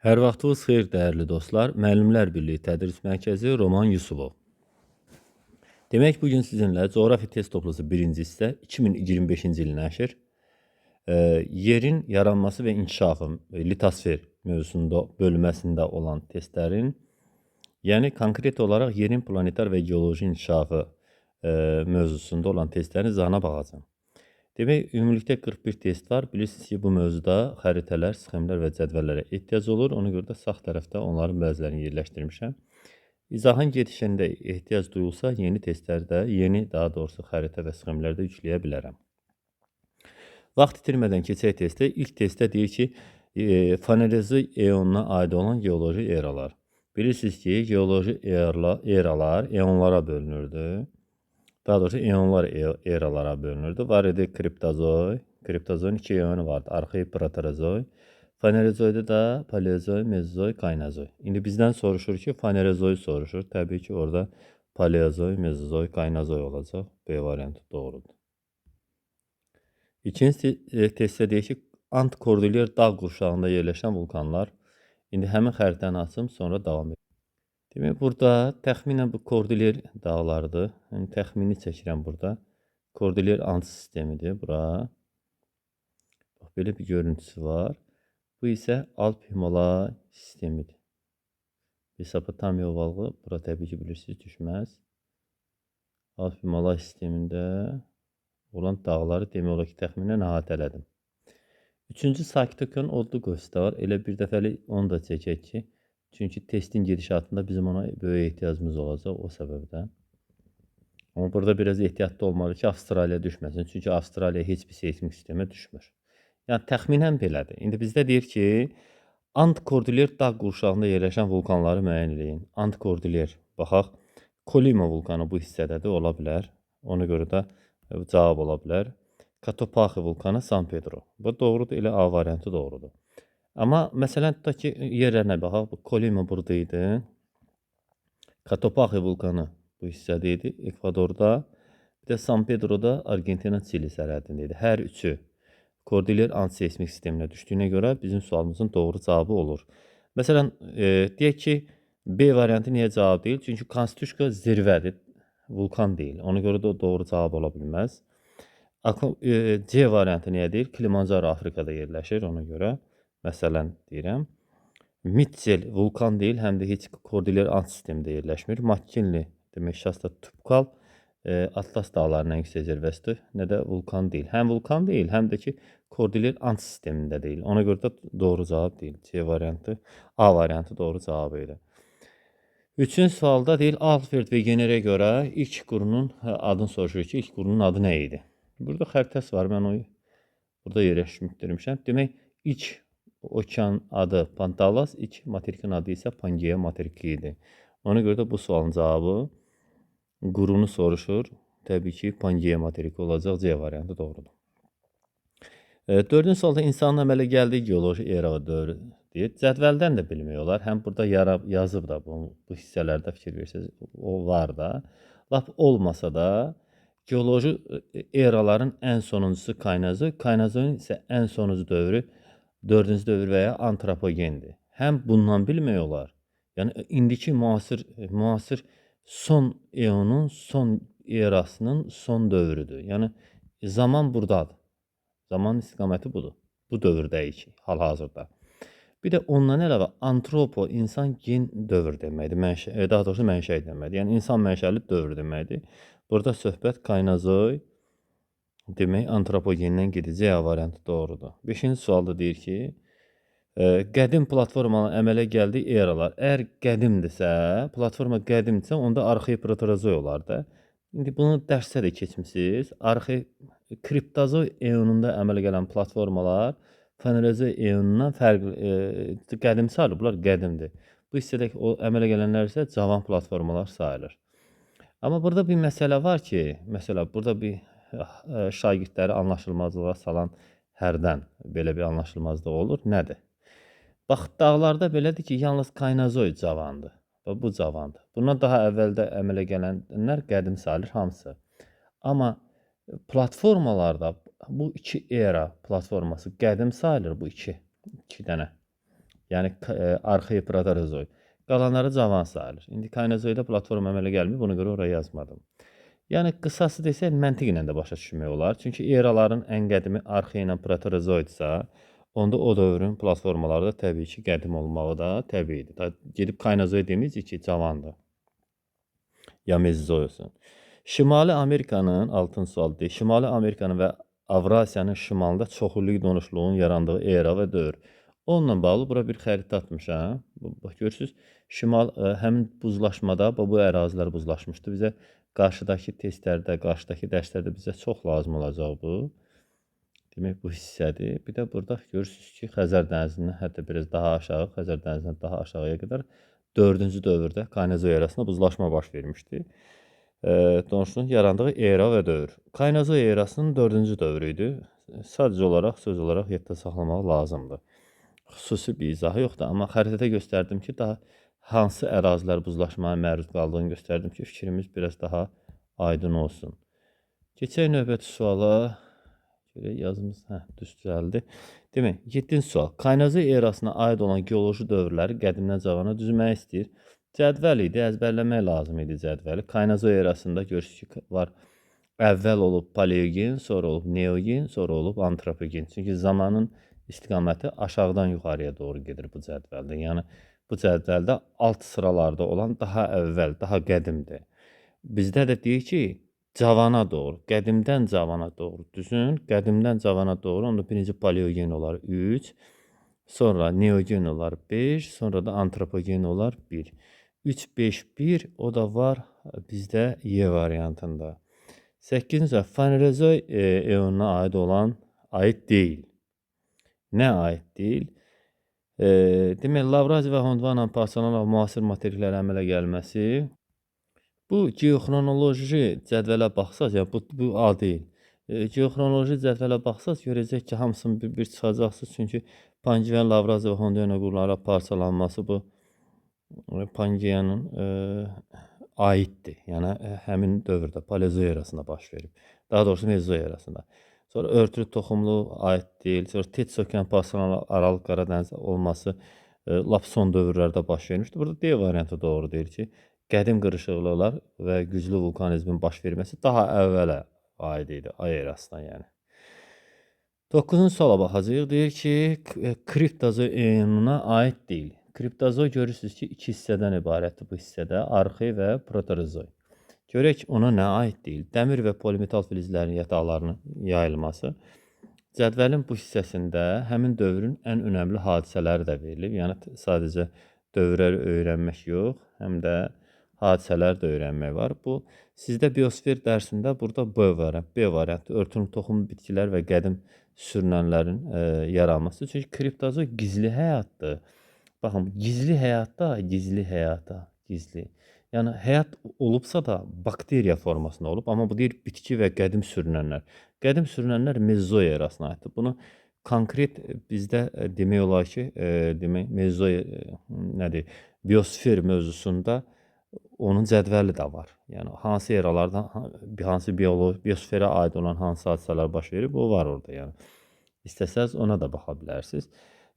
Hər vaxtınız xeyir, dəyərli dostlar. Müəllimlər Birliyi Tədris Mərkəzi Roman Yusubov. Demək, bugün sizinlə coğrafiya test toplusu 1-ci hissə 2025-ci il nəşr yerin yaranması və inkişafı litosfer mövzusunda bölməsində olan testlərin, yəni konkret olaraq yerin planetar və geoloji inkişafı mövzusunda olan testlərin izahına baxacağım. Demək, ümumilikdə 41 test var. Bilirsiniz ki, bu mövzuda xəritələr, sxemlər və cədvəllərə ehtiyac olur. Ona görə də sağ tərəfdə onların bəzilərini yerləşdirmişəm. İzahın gedişində ehtiyac duyulsa, yeni testlərdə, daha doğrusu xəritə və sxemlərdə yükləyə bilərəm. Vaxt itirmədən keçək testə. İlk testdə deyir ki, Fanerozoik eonuna aid olan geoloji eralar. Bilirsiniz ki, geoloji eralar eonlara bölünürdü. Daha doğrusu eonlar eralara bölünürdü. Var idi kriptozoik. Kriptozoikin 2 eonu vardı. Arxeik proterozoik. Fanerozoikdə də paleozoik, mezozoik, kaynozoik. İndi bizdən soruşur ki, fanerozoik soruşur. Təbii ki, orada paleozoik, mezozoik, kaynozoik olacaq. B variantı doğrudur. İkinci testdə deyir ki, Ant-Kordilyer dağ qurşağında yerləşən vulkanlar. İndi həmin xəritəni açım, sonra davam edelim. Demək, burada təxminən bu Kordilyer dağlarıdır. Yəni, təxmini çəkirəm burada. Kordilyer ant sistemidir bura. Bax, belə bir görüntüsü var. Bu isə Alp-Himalay sistemidir. Mesopotamiya ovalığı, bura təbii ki, bilirsiniz, düşməz. Alp-Himalay sistemində olan dağları demək olar ki, təxminən əhatələdim. Üçüncü Sakit Okean odlu qövsdə var. Elə bir dəfəlik onu da çəkək ki, çünki testin gedişatında bizim ona böyük ehtiyacımız olacaq o səbəbdən. Amma burada biraz ehtiyatlı olmalı ki, Avstraliya düşməsin. Çünki Avstraliya heç bir seismik sistemə düşmür. Yəni, təxminən belədir. İndi bizdə deyir ki, Ant-Kordilyer dağ qurşağında yerləşən vulkanları müəyyən edin. Ant-Kordilyer, baxaq, Kolima vulkanı bu hissədədir, ola bilər. Ona görə də cavab ola bilər. Cotopaxi vulkanı San Pedro. Bu doğrudur, elə A variantı doğrudur. Amma məsələn, tutaq ki, yerlərinə baxaq, Kolima burada idi. Cotopaxi vulkanı bu hissədə idi, Ekvadorda. Bir də San Pedro'da Argentina-Çili sərhədində idi. Hər üçü Kordilyer antiseismik sisteminə düşdüyünə görə bizim sualımızın doğru cavabı olur. Məsələn, deyək ki, B variantı niyə cavab deyil? Çünki Konstituşka zirvədir, vulkan deyil. Ona görə də doğru cavab ola bilməz. C variantı niyə deyil? Kilimanjaro Afrikada yerləşir, ona görə. Məsələn, deyirəm. Mitchell vulkan deyil, həm də heç Kordilyer antisistemində yerləşmir. McKinley, demək, Şasta Tupkal Atlas dağlarının ən yüksək zirvəsidir. Nə də vulkan deyil. Həm vulkan deyil, həm də ki, Kordilyer antisistemində deyil. Ona görə də doğru cavab deyil. C variantı, A variantı doğru cavabı idi. Üçüncü sualda deyil, Alfred və Generə görə ilk qurunun adını soruşur ki, ilk qurunun adı nə idi? Burada xəritəsi var, mən onu burada yerləşdirmişəm. Demək, ilk okean adı Pantalas, ilk materikin adı isə Pangeya materiki idi. Ona görə də bu sualın cavabı qurunu soruşur. Təbii ki, Pangeya materiki olacaq. C variantı doğrudur. Dördüncü sualda insanın əmələ gəldiyi geoloji era dövrü deyir. Cədvəldən də bilmək olar. Həm burada yazıb da bu hissələrdə fikir versəniz, o var da. Lap olmasa da geoloji eraların ən sonuncusu Kaynozoik, Kaynozoikin isə ən sonuncu dövrü 4-cü dövr və ya antropogendir. Həm bundan bilmək olar. Yəni, indiki müasir son eonun, son erasının son dövrüdür. Yəni, zaman buradadır. Zaman istiqaməti budur. Bu dövrdəyik hal-hazırda. Bir də ondan əlavə antropo, insan gen dövr deməkdir. Daha doğrusu mənşəyi deməkdir. Yəni, insan mənşəli dövr deməkdir. Burada söhbət Kaynozoik, demək, antropogendən gedəcək A variantı doğrudur. 5-ci sualda deyir ki, qədim platformanın əmələ gəldiyi eralar. Əgər qədimdirsə, platforma qədimdirsə, onda arxeik proterozoik olar da. İndi bunu dərsdə də keçmişsiniz. Kriptozoik eonunda əmələ gələn platformalar Fanerozoik eonundan fərqli, qədim sayılır, qədimdir. Bu hissədəki o əmələ gələnlər isə cavan platformalar sayılır. Amma burada bir məsələ var ki, burada bir şagirdləri anlaşılmazlığa salan hərdən belə bir anlaşılmazlıq olur. Nədir? Bax, dağlarda belədir ki, yalnız Kaynozoik cavandır. Bu cavandır. Bundan daha əvvəldə əmələ gələnlər qədim sayılır hamısı. Amma platformalarda bu iki era platforması qədim sayılır, bu iki dənə. Yəni arxeyi proterozoy. Qalanları cavan sayılır. İndi kaynozoyda platform əmələ gəlmir, buna görə oraya yazmadım. Yəni qısası desək məntiqlə də başa düşmək olar. Çünki eraların ən qədimi arxe ilə proterozoidsa, onda o dövrün platformaları da təbii ki, qədim olmağı da təbiidir. Gedib kaynozoy deməyəcək ki, cavandır. Ya mezozoy olsun. Şimali Amerikanın, altın sualdır, Şimali Amerikanın və Avrasiyanın şimalında çoxillik donuşluğun yarandığı era və dövr. Onunla bağlı bura bir xəritə atmışam. Bax görürsüz, həmin buzlaşmada bu ərazilər buzlaşmışdı. Bizə qarşıdakı testlərdə, qarşıdakı dərslərdə bizə çox lazım olacaq bu. Demək bu hissədir. Bir də burada görürsüz ki, Xəzər dənizindən hətta biraz daha aşağı, Xəzər dənizindən daha aşağıya qədər 4-cü dövrdə Kaynozoy erasında buzlaşma baş vermişdi. Donuşluğun yarandığı era və dövr. Kaynozoy erasının 4-cü dövrü idi. Sadəcə olaraq, söz olaraq yadda saxlamaq lazımdır. Xüsusi bir izahı yoxdur, amma xəritədə göstərdim ki, daha hansı ərazilər buzlaşmaya məruz qaldığını göstərdim ki, fikrimiz biraz daha aydın olsun. Keçək növbəti suala. Yazımız düz düzəldi. Demək, 7-ci sual. Kaynozoy erasına aid olan geoloji dövrləri qədimdən cavana düzmək istəyir. Cədvəl idi, əzbərləmək lazım idi cədvəli. Kaynozoy erasında görürsünüz ki, var. Əvvəl olub paleogen, sonra olub neogen, sonra olub antropogen. Çünki zamanın istiqaməti aşağıdan yuxarıya doğru gedir bu cədvəldə. Yəni, bu cədvəldə alt sıralarda olan daha əvvəl, daha qədimdir. Bizdə də deyir ki, cavana doğru, qədimdən cavana doğru, düzün, qədimdən cavana doğru, onda birinci paleogen olar 3, sonra neogen olar 5, sonra da antropogen olar 1. 3, 5, 1, o da var bizdə Y variantında. 8-ci, Fanerozoy eonuna aid deyil. Nə aid deyil? Demək, Lavrazi və Hondvanla parçalanaraq müasir materiallara əmələ gəlməsi. Bu geoxronoloji cədvələ baxsaz, yəni bu A deyil. Geoxronoloji cədvələ baxsaz görəcək ki, hamısını bir çıxacaqsınız. Çünki Pangeanın, Lavrazi və Hondvan qurlarla parçalanması bu Pangeanın aiddir. Yəni həmin dövrdə Paleozoy erasında baş verib. Daha doğrusu Mezozoy erasında. Sonra örtülü toxumlu aid deyil. Sonra Tetsokan parçalanaraq Aralıq Qaradəniz olması lap son dövrlərdə baş vermişdi. Burada D variantı doğru deyir ki, qədim qırışıqlıqlar və güclü vulkanizmin baş verməsi daha əvvələ aid idi, ay erasına yəni. 9-cu suala baxacağıq. Deyir ki, Kriptozoy eonuna aid deyil. Kriptozoy görürsünüz ki, 2 hissədən ibarətdir bu hissədə, arxey və proterozoy. Görək ona nə aid deyil. Dəmir və polimetal filizlərin yataqlarının yayılması. Cədvəlin bu hissəsində həmin dövrün ən önəmli hadisələri də verilib. Yəni sadəcə dövrləri öyrənmək yox, həm də hadisələr də öyrənmək var. Bu sizdə biosfer dərsində burada B variantı, örtülü toxum bitkilər və qədim sürünənlərin yaranması. Çünki kriptozoy gizli həyatdır. Baxın, gizli həyatda, gizli. Yəni həyat olubsa da bakteriya formasında olub, amma bu deyir bitki və qədim sürünənlər. Qədim sürünənlər Mezozoy erasına aiddir. Bunu konkret bizdə demək olar ki, demək Mezozoy nədir? Biosfer mövzusunda onun cədvəli də var. Yəni hansı eralarda hansı biosferə aid olan hansı hadisələr baş verib, o var orada yəni. İstəsəz ona da baxa bilərsiniz.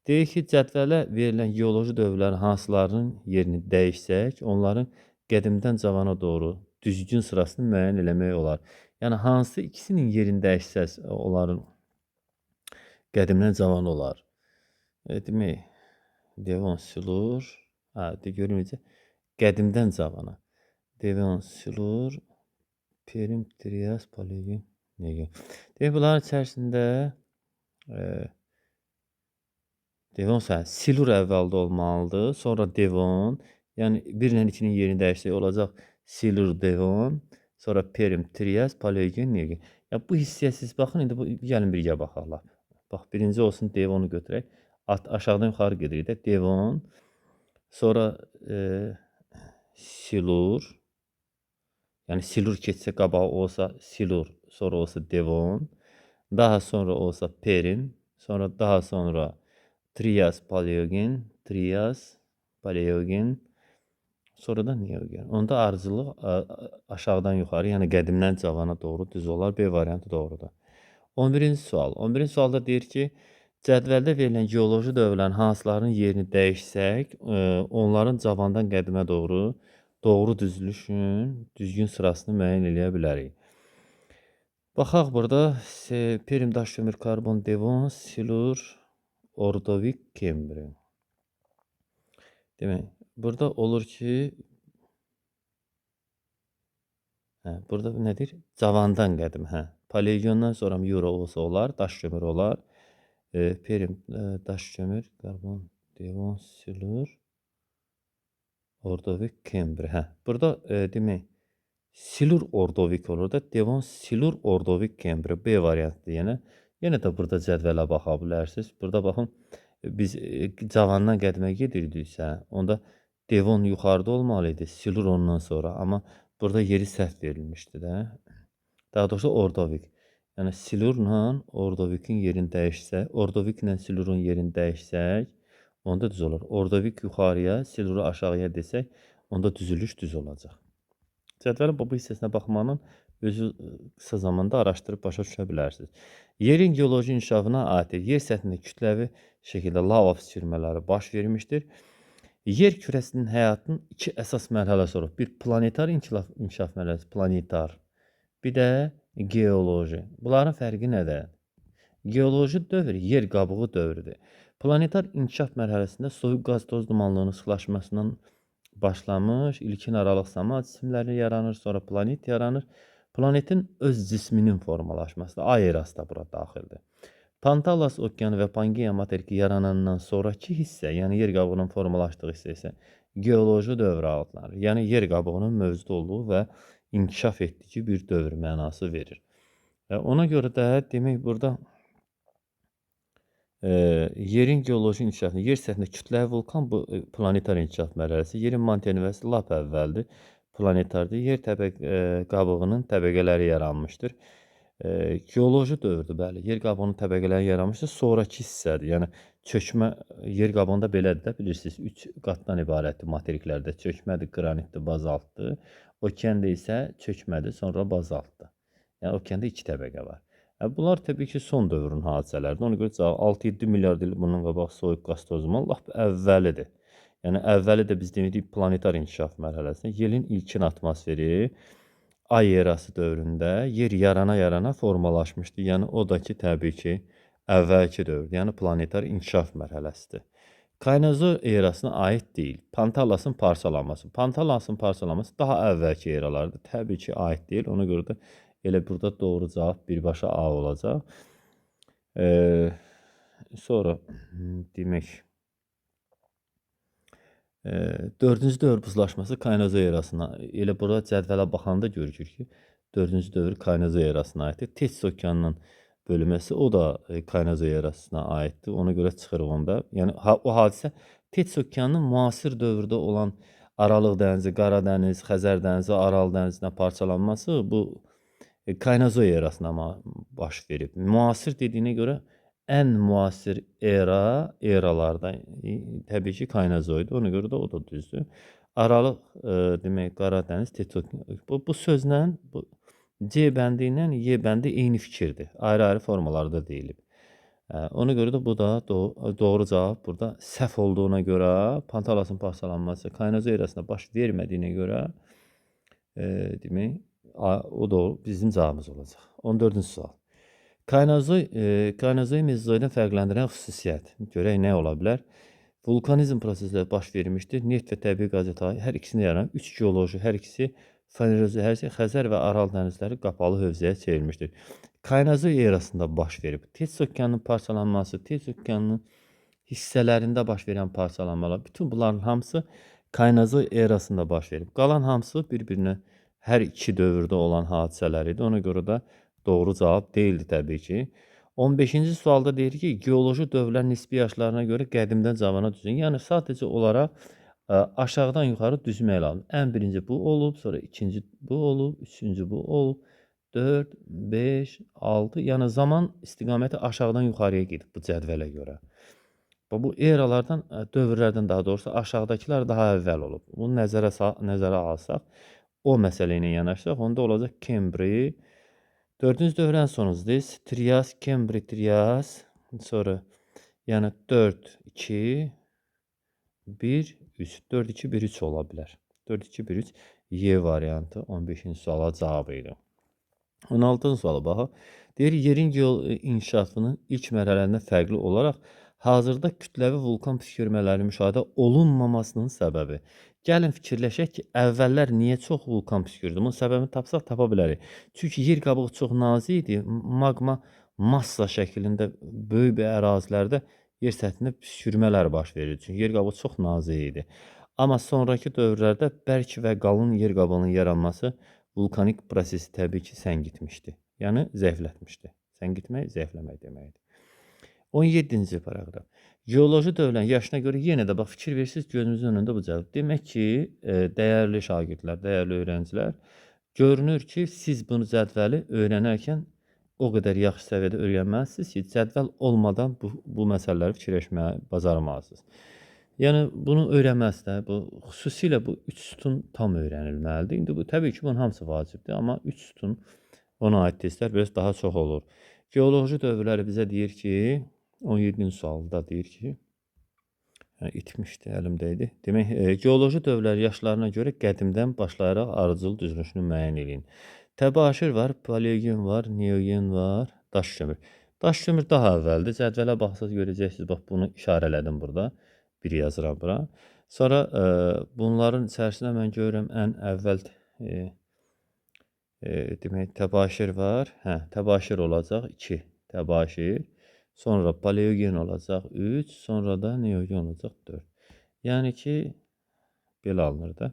Deyir ki, cədvələ verilən geoloji dövrlərin hansılarının yerini dəyişsək, onların qədimdən cavana doğru düzgün sırasını müəyyən eləmək olar. Yəni hansı ikisinin yerini dəyişsəz, onların qədimdən cavan olar. Demək, Devon Silur, görün necə, qədimdən cavana. Devon Silur, Perim, Trias, Paleogen, Neogen. Demək, bunların içərisində Devon Silur əvvəldə olmalıdır, sonra Devon, yəni 1 ilə 2-nin yerini dəyişsək olacaq Silur, Devon, sonra Perim, Trias, Paleogen, Neogen. Yəni bu hissəyə siz baxın, indi gəlin birgə baxaq. Bax, birinci olsun Devonu götürək. Aşağıdan yuxarı gedirik də. Devon, sonra Silur, yəni Silur keçsə qabağı olsa Silur, sonra olsa Devon, daha sonra olsa Perim, sonra daha sonra Trias, Paleogen, sonra da Neogen. Onda arıcılıq aşağıdan yuxarı, yəni qədimdən cavana doğru düz olar. B variantı doğrudur. 11-ci sual. 11-ci sualda deyir ki, Cədvəldə verilən geoloji dövrlərin hansılarının yerini dəyişsək, onların cavandan qədimə doğru düzülüşün düzgün sırasını müəyyən eləyə bilərik. Baxaq burada Perm, daş kömür, karbon, devon, silur, ordovik, kembri. Demək, burada olur ki, burada nədir? Cavandan qədim, Paleogendan sonra Euro olsa olar, daş kömür olar. Perm, daş kömür, karbon, devon, silur, ordovik, kembri. Burada demək, silur ordovik olur da, devon, silur, ordovik, kembri. B variantdır yenə də burada cədvələ baxa bilərsiniz. Burada baxın, biz cavandan qədimə gedirdiksə, onda devon yuxarıda olmalı idi, silur ondan sonra. Amma burada yeri səhv verilmişdi də. Daha doğrusu ordovik. Yəni silurla ordovikin yerini dəyişsək, ordoviklə silurun yerini dəyişsək, onda düz olur. Ordovik yuxarıya, siluru aşağıya desək, onda düzülüş düz olacaq. Cədvəlin bu hissəsinə baxmanın özü qısa zamanda araşdırıb başa düşə bilərsiniz. Yerin geoloji inkişafına aid yer səthində kütləvi şəkildə lava püskürmələri baş vermişdir. Yer kürəsinin həyatının iki əsas mərhələsi olur. Bir planetar inkişaf mərhələsi, planetar. Bir də geoloji. Bunların fərqi nədir? Geoloji dövr yer qabığı dövrüdür. Planetar inkişaf mərhələsində soyuq qaz toz dumanlığının sıxlaşmasından başlamış, ilkin aralıq sama cisimləri yaranır, sonra planet yaranır. Planetin öz cisminin formalaşması da ay erası da bura daxildir. Pantalas okeanı və Pangeya materiki yaranandan sonraki hissə, yəni yer qabığının formalaşdığı hissə isə geoloji dövrə adlanır. Yəni yer qabığının mövcud olduğu və inkişaf etdiyi bir dövr mənası verir. Ona görə də demək burada yerin geoloji inkişafı, yer səthində kütləvi vulkan bu planetar inkişaf mərhələsi, yerin mantel nüvəsi lap əvvəldir, planetardır. Yer qabığının təbəqələri yaranmışdır. Geoloji dövrdür, bəli. Yer qabığının təbəqələri yaranmışdır. Sonraki hissədir. Yəni çökmə yer qabığında belədir də, bilirsiniz, 3 qatdan ibarətdir materiklərdə. Çökmədir, qranitdir, bazaltdır. Okeanda isə çökmədir, sonra bazaltdır. Yəni okeanda 2 təbəqə var. Bunlar təbii ki, son dövrün hadisələridir. Ona görə 6-7 milyard il bundan qabaq soyuq qaz tozumu lap əvvəlidir. Yəni əvvəli də biz deyirik planetar inkişaf mərhələsində yerin ilkin atmosferi ay erası dövründə yer yarana formalaşmışdı. Yəni o da ki, təbii ki, əvvəlki dövrdür. Yəni planetar inkişaf mərhələsidir. Kaynozoy erasına aid deyil. Pantalasın parçalanması. Pantalasın parçalanması daha əvvəlki eralardır. Təbii ki, aid deyil. Ona görə də elə burada doğru cavab birbaşa A olacaq. Sonra demək 4-cü dövr buzlaşması Kaynozoy erasına. Elə burada cədvələ baxanda görürük ki, 4-cü dövr Kaynozoy erasına aiddir. Tets okeanının bölünməsi o da Kaynozoy erasına aiddir. Ona görə çıxırıq onda. Yəni o hadisə Tets okeanının müasir dövrdə olan Aralıq dənizi, Qara dəniz, Xəzər dənizi, Aral dənizinə parçalanması bu Kaynozoy erasına baş verib. Müasir dediyinə görə ən müasir eralarda təbii ki, Kaynozoydur. Ona görə də o da düzdür. Aralıq demək, Qara dəniz, Tets okeanı. Bu sözlə, bu C bəndi ilə Y bəndi eyni fikirdir. Ayrı-ayrı formalarda deyilib. Ona görə də bu da doğru cavab burada səhv olduğuna görə Pantalasın parçalanması Kaynozoy erasında baş vermədiyinə görə demək, o da bizim cavabımız olacaq. 14-cü sual. Kaynozoy mezozoydan fərqləndirən xüsusiyyət. Görək nə ola bilər? Vulkanizm prosesləri baş vermişdir. Neft və təbii qaz yatağı hər ikisini yaranan 3 geoloji, hər ikisi Fenerozoy, hər ikisi Xəzər və Aral dənizləri qapalı hövzəyə çevrilmişdir. Kaynozoy erasında baş verib. Tets okeanının parçalanması, Tets okeanının hissələrində baş verən parçalanmalar, bütün bunların hamısı Kaynozoy erasında baş verib. Qalan hamısı bir-birinə hər iki dövrdə olan hadisələr idi. Ona görə də doğru cavab deyildi təbii ki. 15-ci sualda deyir ki, geoloji dövrlər nisbi yaşlarına görə qədimdən cavana düzün. Yəni sadəcə olaraq aşağıdan yuxarı düzmək lazım. Ən birinci bu olub, sonra ikinci bu olub, üçüncü bu olub, 4, 5, 6. Yəni zaman istiqaməti aşağıdan yuxarıya gedib bu cədvələ görə. Bu eralardan, dövrlərdən daha doğrusu aşağıdakılar daha əvvəl olub. Bunu nəzərə alsaq, o məsələ ilə yanaşsaq, onda olacaq Kembri. 4-cü dövrün sonuncudur. Trias, Kembri, Trias. Sonra Yəni 4, 2, 1, 3. 4, 2, 1, 3 ola bilər. 4, 2, 1, 3 Y variantı 15-ci suala cavabı idi. 16-cı suala baxaq. Deyir, yerin inkişafının ilk mərhələlərində fərqli olaraq hazırda kütləvi vulkan püskürmələri müşahidə olunmamasının səbəbi. Gəlin fikirləşək ki, əvvəllər niyə çox vulkan püskürdü? Bunun səbəbini tapsaq tapa bilərik. Çünki yer qabığı çox nazik idi. Maqma massa şəklində böyük bir ərazilərdə yer səthində püskürmələr baş verir. Çünki yer qabığı çox nazik idi. Amma sonrakı dövrlərdə bərk və qalın yer qabığının yaranması vulkanik prosesi təbii ki, səngitmişdi. Yəni zəiflətmişdi. Səngitmək, zəifləmək deməkdir. 17-ci paraqraf. Geoloji dövrlərin yaşına görə yenə də bax fikir versiniz, gözünüzün önündə bu cavab. Demək ki, dəyərli şagirdlər, dəyərli öyrəncilər, görünür ki, siz bunu cədvəli öyrənərkən o qədər yaxşı səviyyədə öyrənməlisiniz ki, cədvəl olmadan bu məsələləri fikirləşməyə bacarmazsınız. Yəni bunu öyrənməzsə, bu xüsusilə bu 3 sütun tam öyrənilməlidir. İndi bu təbii ki, bunun hamısı vacibdir, amma 3 sütun ona aid testlər biraz daha çox olur. Geoloji dövrləri bizə deyir ki, 17-ci sualda deyir ki, itmişdi, əlimdə idi. Demək, geoloji dövrlər yaşlarına görə qədimdən başlayaraq arıcıl düzülüşünü müəyyən edin. Təbaşir var, paleogen var, neogen var, daş kömür. Daş kömür daha əvvəldir. Cədvələ baxsaq görəcəksiniz, bax bunu işarələdim burada. Bir yazıram bura. Sonra bunların içərisində mən görürəm ən əvvəl demək təbaşir var. Hə, təbaşir olacaq 2. Təbaşir. Sonra paleogen olacaq 3. Sonra da neogen olacaq 4. Yəni ki, belə alınır da.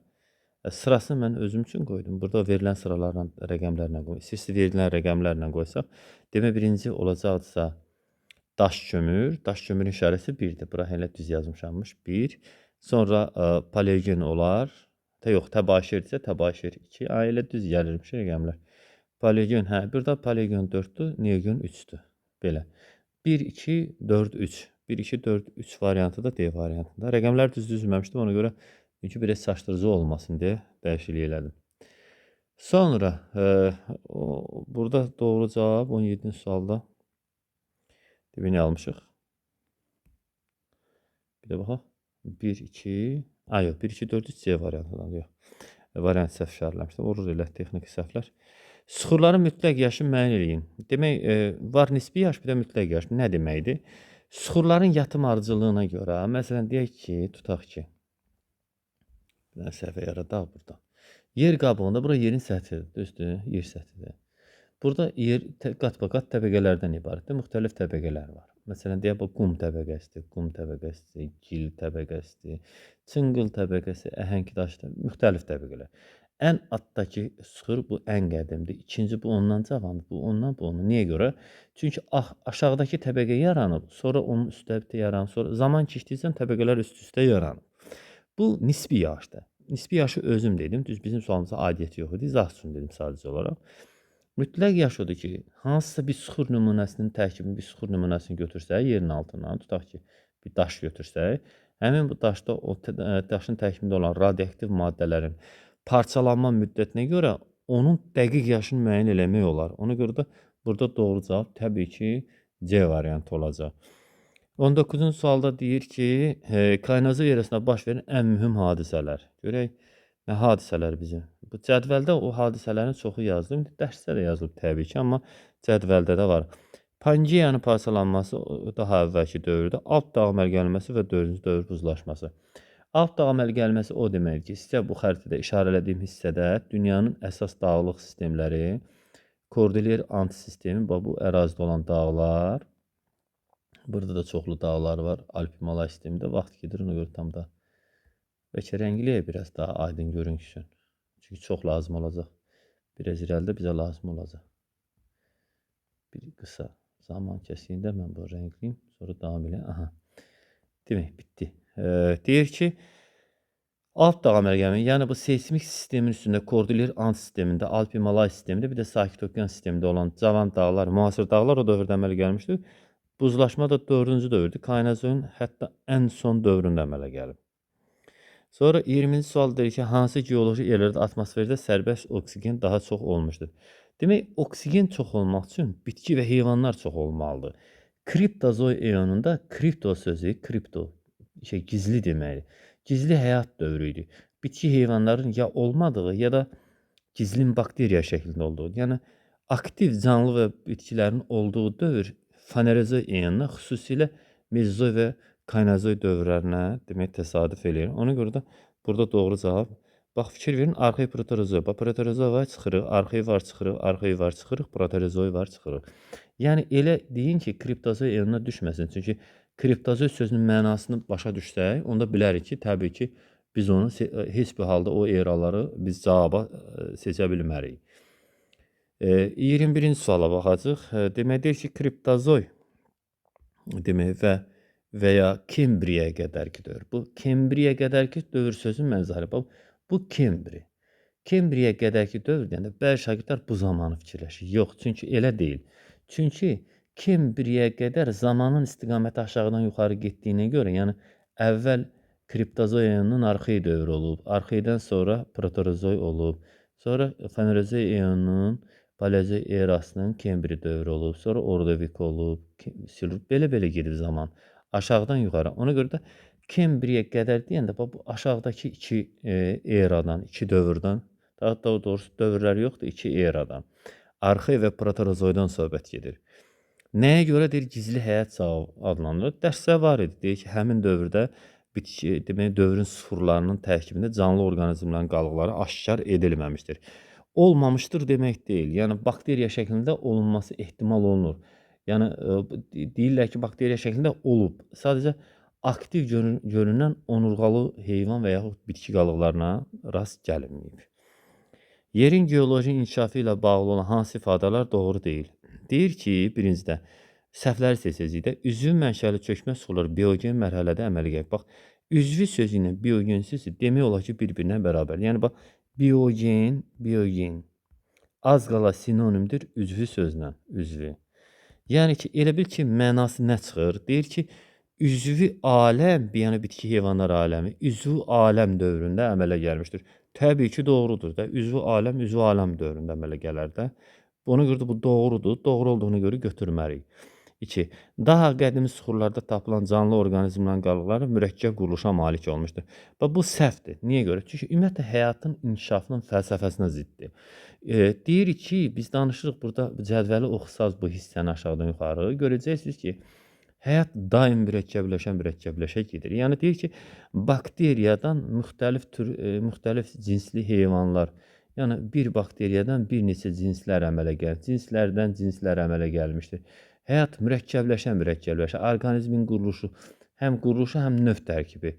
Sırasını mən özüm üçün qoydum. Burada verilən sıralarla, rəqəmlərlə qoyuyorum. İstəyirsə verilən rəqəmlərlə qoysaq, demək birinci olacaqsa daş kömür. Daş kömürün işarəsi 1-dir. Bura hələ düz yazmışammış. 1. Sonra paleogen olar. Yox, təbaşirdirsə təbaşir 2. Elə düz gəlirmiş rəqəmlər. Paleogen, hə, burada paleogen 4-dür, neogen 3-dür. Belə. 1, 2, 4, 3. 1, 2, 4, 3 variantı da D variantında. Rəqəmlər düz düzülməmişdir. Ona görə çünki biraz çaşdırıcı olmasın deyə dəyişiklik elədim. Sonra burada doğru cavab 17-ci sualda demək nə almışıq? Bir də baxaq. 1, 2, yox, 1, 2, 4, 3 C variantından yox. Variant səhv işarələmişdim. Olur elə texniki səhvlər. Süxurların mütləq yaşı müəyyən eləyin. Demək, var nisbi yaş, bir də mütləq yaş. Nə deməkdir? Süxurların yatım arıcılığına görə, məsələn, deyək ki, tutaq ki, bir dənə səhvə yaradaq burada. Yer qabığında, bura yerin səthidir, düzdür, yer səthidir. Burada yer qat-baqat təbəqələrdən ibarətdir, müxtəlif təbəqələr var. Məsələn, deyək, bu qum təbəqəsi, gil təbəqəsi, çınqıl təbəqəsi, əhəng daşdır, müxtəlif təbəqələr. Ən altdakı süxur bu ən qədimdir. İkinci bu ondan cavandır, bu ondan, bu ondan. Niyə görə? Çünki aşağıdakı təbəqə yaranıb, sonra onun üstə yaranıb, sonra zaman keçdikcə təbəqələr üst-üstə yaranıb. Bu nisbi yaşdır. Nisbi yaşı özüm dedim, düz bizim sualımıza aidiyyəti yox idi, izah üçün dedim sadəcə olaraq. Mütləq yaş odur ki, hansısa bir süxur nümunəsinin tərkibini, bir süxur nümunəsini götürsək, yerin altından, tutaq ki, bir daş götürsək, həmin bu daşda o daşın tərkibində olan radioaktiv maddələrin parçalanma müddətinə görə onun dəqiq yaşını müəyyən eləmək olar. Ona görə də burada doğru cavab təbii ki, C variantı olacaq. 19-cu sualda deyir ki, kainat yerəsində baş verən ən mühüm hadisələr. Görək, nə hadisələr bizim? Bu cədvəldə o hadisələrin çoxu yazılıb, dərsdə də yazılıb təbii ki, amma cədvəldə də var. Pangeyanın parçalanması daha əvvəlki dövrdə, alt dağ əmələ gəlməsi və 4-cü dövr buzlaşması. Alt dağ əmələ gəlməsi o deməkdir ki, sizə bu xəritədə işarələdiyim hissədə dünyanın əsas dağlıq sistemləri, Kordilyer antisistemi, bu ərazidə olan dağlar, burada da çoxlu dağlar var, Alp-Himalay sistemində vaxt gedir, ona görə tam da bəlkə rəngliyə biraz daha aydın görünsün. Çünki çox lazım olacaq. Biraz irəlidə bizə lazım olacaq. Bir qısa zaman kəsiyində mən bu rəngliyim, sonra davam edeyim. Aha. Demək, bitdi. Deyir ki, alt dağ əmələ gəlməyi, yəni bu seismik sistemin üstündə Kordilyer antisistemində, Alp-Himalay sistemində, bir də Sakit Okean sistemində olan cavan dağlar, müasir dağlar o dövrdə əmələ gəlmişdir. Buzlaşma da 4-cü dövrdür. Kainatın hətta ən son dövründə əmələ gəlib. Sonra 20-ci sual deyir ki, hansı geoloji yerlərdə atmosferdə sərbəst oksigen daha çox olmuşdur? Demək, oksigen çox olmaq üçün bitki və heyvanlar çox olmalıdır. Kriptozoy eonunda kripto sözü, kripto gizli deməkdir. Gizli həyat dövrü idi. Bitki heyvanların ya olmadığı ya da gizli bakteriya şəklində olduğu. Yəni aktiv canlı və bitkilərin olduğu dövr Fanerozoy eonuna, xüsusilə Mezozoy və Kaynozoy dövrlərinə demək təsadüf eləyir. Ona görə də burada doğru cavab. Bax fikir verin, arxey proterozoy. Bax proterozoy var çıxırıq, arxey var çıxırıq, arxey var çıxırıq, proterozoy var çıxırıq. Yəni elə deyin ki, kriptozoy eonuna düşməsin. Çünki kriptozoy sözünün mənasını başa düşsək, onda bilərik ki, təbii ki, biz onu heç bir halda o eraları biz cavaba seçə bilmərik. 21-ci suala baxacağıq. Demək deyir ki, kriptozoy demək və ya Kembriyaya qədərki dövr. Bu Kembriyaya qədərki dövr sözünün mənzəri. Bu Kembri. Kembriyaya qədərki dövr deyəndə bəzi şagirdlər bu zamanı fikirləşir. Yox, çünki elə deyil. Çünki Kembriyaya qədər zamanın istiqaməti aşağıdan yuxarı getdiyinə görə, yəni əvvəl kriptozoy eonunun arxey dövrü olub, arxeydən sonra proterozoy olub, sonra Fanerozoy eonunun Paleozoy erasının Kembri dövrü olub, sonra Ordovik olub, Silur, belə-belə gedib zaman. Aşağıdan yuxarı. Ona görə də Kembriyə qədər deyəndə bu aşağıdakı iki eradan, iki dövrdən, daha doğrusu dövrlər yoxdur, iki eradan, arxey və proterozoydan söhbət gedir. Nəyə görə deyir gizli həyat çağı adlanır? Dərsdə var idi. Deyir ki, həmin dövrdə bitki, demək dövrün sıfırlarının tərkibində canlı orqanizmlərin qalıqları aşkar edilməmişdir. Olmamışdır demək deyil. Yəni bakteriya şəklində olunması ehtimal olunur. Yəni deyirlər ki, bakteriya şəklində olub. Sadəcə aktiv görünən onurğalı heyvan və yaxud bitki qalıqlarına rast gəlinməyib. Yerin geoloji inkişafı ilə bağlı olan hansı ifadələr doğru deyil? Deyir ki, birincidə səhvləri seçəcəyik də, üzvü mənşəli çökmə suları biogen mərhələdə əmələ gəlir. Bax, üzvü sözü ilə biogensiz demək olar ki, bir-birinə bərabər. Yəni bax, biogen az qala sinonimdir üzvü sözlə, üzvü. Yəni ki, elə bil ki, mənası nə çıxır? Deyir ki, üzvü aləm, yəni bitki heyvanlar aləmi, üzvü aləm dövründə əmələ gəlmişdir. Təbii ki, doğrudur da. Üzvü aləm dövründə əmələ gələr də. Ona görə də bu doğrudur. Doğru olduğuna görə götürməliyik. 2. Daha qədimi süxurlarda tapılan canlı orqanizmlərin qalıqları mürəkkəb quruluşa malik olmuşdur. Bu səhvdir. Niyə görə? Çünki ümumiyyətlə həyatın inkişafının fəlsəfəsinə ziddir. Deyirik ki, biz danışırıq burada cədvəli oxusaz bu hissəni aşağıdan yuxarı. Görəcəksiniz ki, həyat daim mürəkkəbləşə gedir. Yəni deyir ki, bakteriyadan müxtəlif cinsli heyvanlar, yəni bir bakteriyadan bir neçə cinslər əmələ gəlir. Cinslərdən cinslər əmələ gəlmişdir. Həyat mürəkkəbləşə, orqanizmin quruluşu, həm növ tərkibi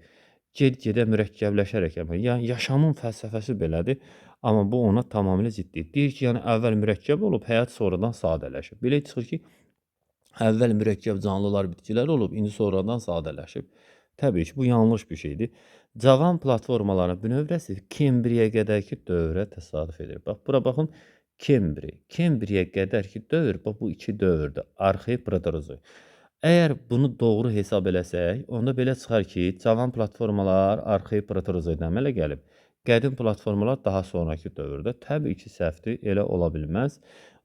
get-gedə mürəkkəbləşərək, yəni yaşamın fəlsəfəsi belədir, amma bu ona tamamilə ciddi. Deyir ki, yəni əvvəl mürəkkəb olub, həyat sonradan sadələşib. Belə çıxır ki, əvvəl mürəkkəb canlılar, bitkilər olub, indi sonradan sadələşib. Təbii ki, bu yanlış bir şeydir. Cavan platformaların bünövrəsi Kembriyə qədərki dövrə təsadüf edir. Bax, bura baxın, Kembriyə qədərki dövr, bu iki dövrdür. Arxey, proterozoy. Əgər bunu doğru hesab eləsək, onda belə çıxar ki, cavan platformalar arxey, proterozoydan əmələ gəlib. Qədim platformalar daha sonraki dövrdə. Təbii ki, səhvdir, elə ola bilməz.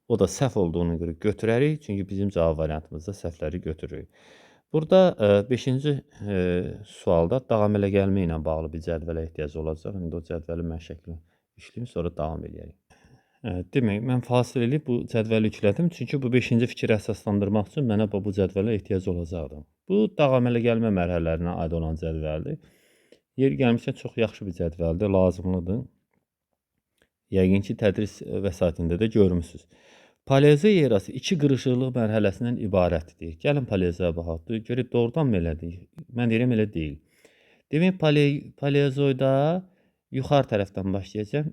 O da səhv olduğuna görə götürərik, çünki bizim cavab variantımızda səhvləri götürürük. Burada 5-ci sualda davam elə gəlmə ilə bağlı bir cədvələ ehtiyac olacaq. İndi o cədvəli mən şəklini işləyim, sonra davam edəyək. Demək, mən fasileli bu cədvəli yüklədim, çünki bu 5-ci fikri əsaslandırmaq üçün mənə bu cədvələ ehtiyac olacaqdı. Bu davam elə gəlmə mərhələlərinə aid olan cədvəldir. Yeri gəlmişkən çox yaxşı bir cədvəldir, lazımlıdır. Yəqin ki, tədris vəsaitində də görmüsünüz. Paleozoy erası iki qırışıqlıq mərhələsindən ibarətdir. Gəlin paleozoya baxaq. Görək doğrudan mı elədir? Mən deyirəm elə deyil. Demək, paleozoyda yuxarı tərəfdən başlayacağım.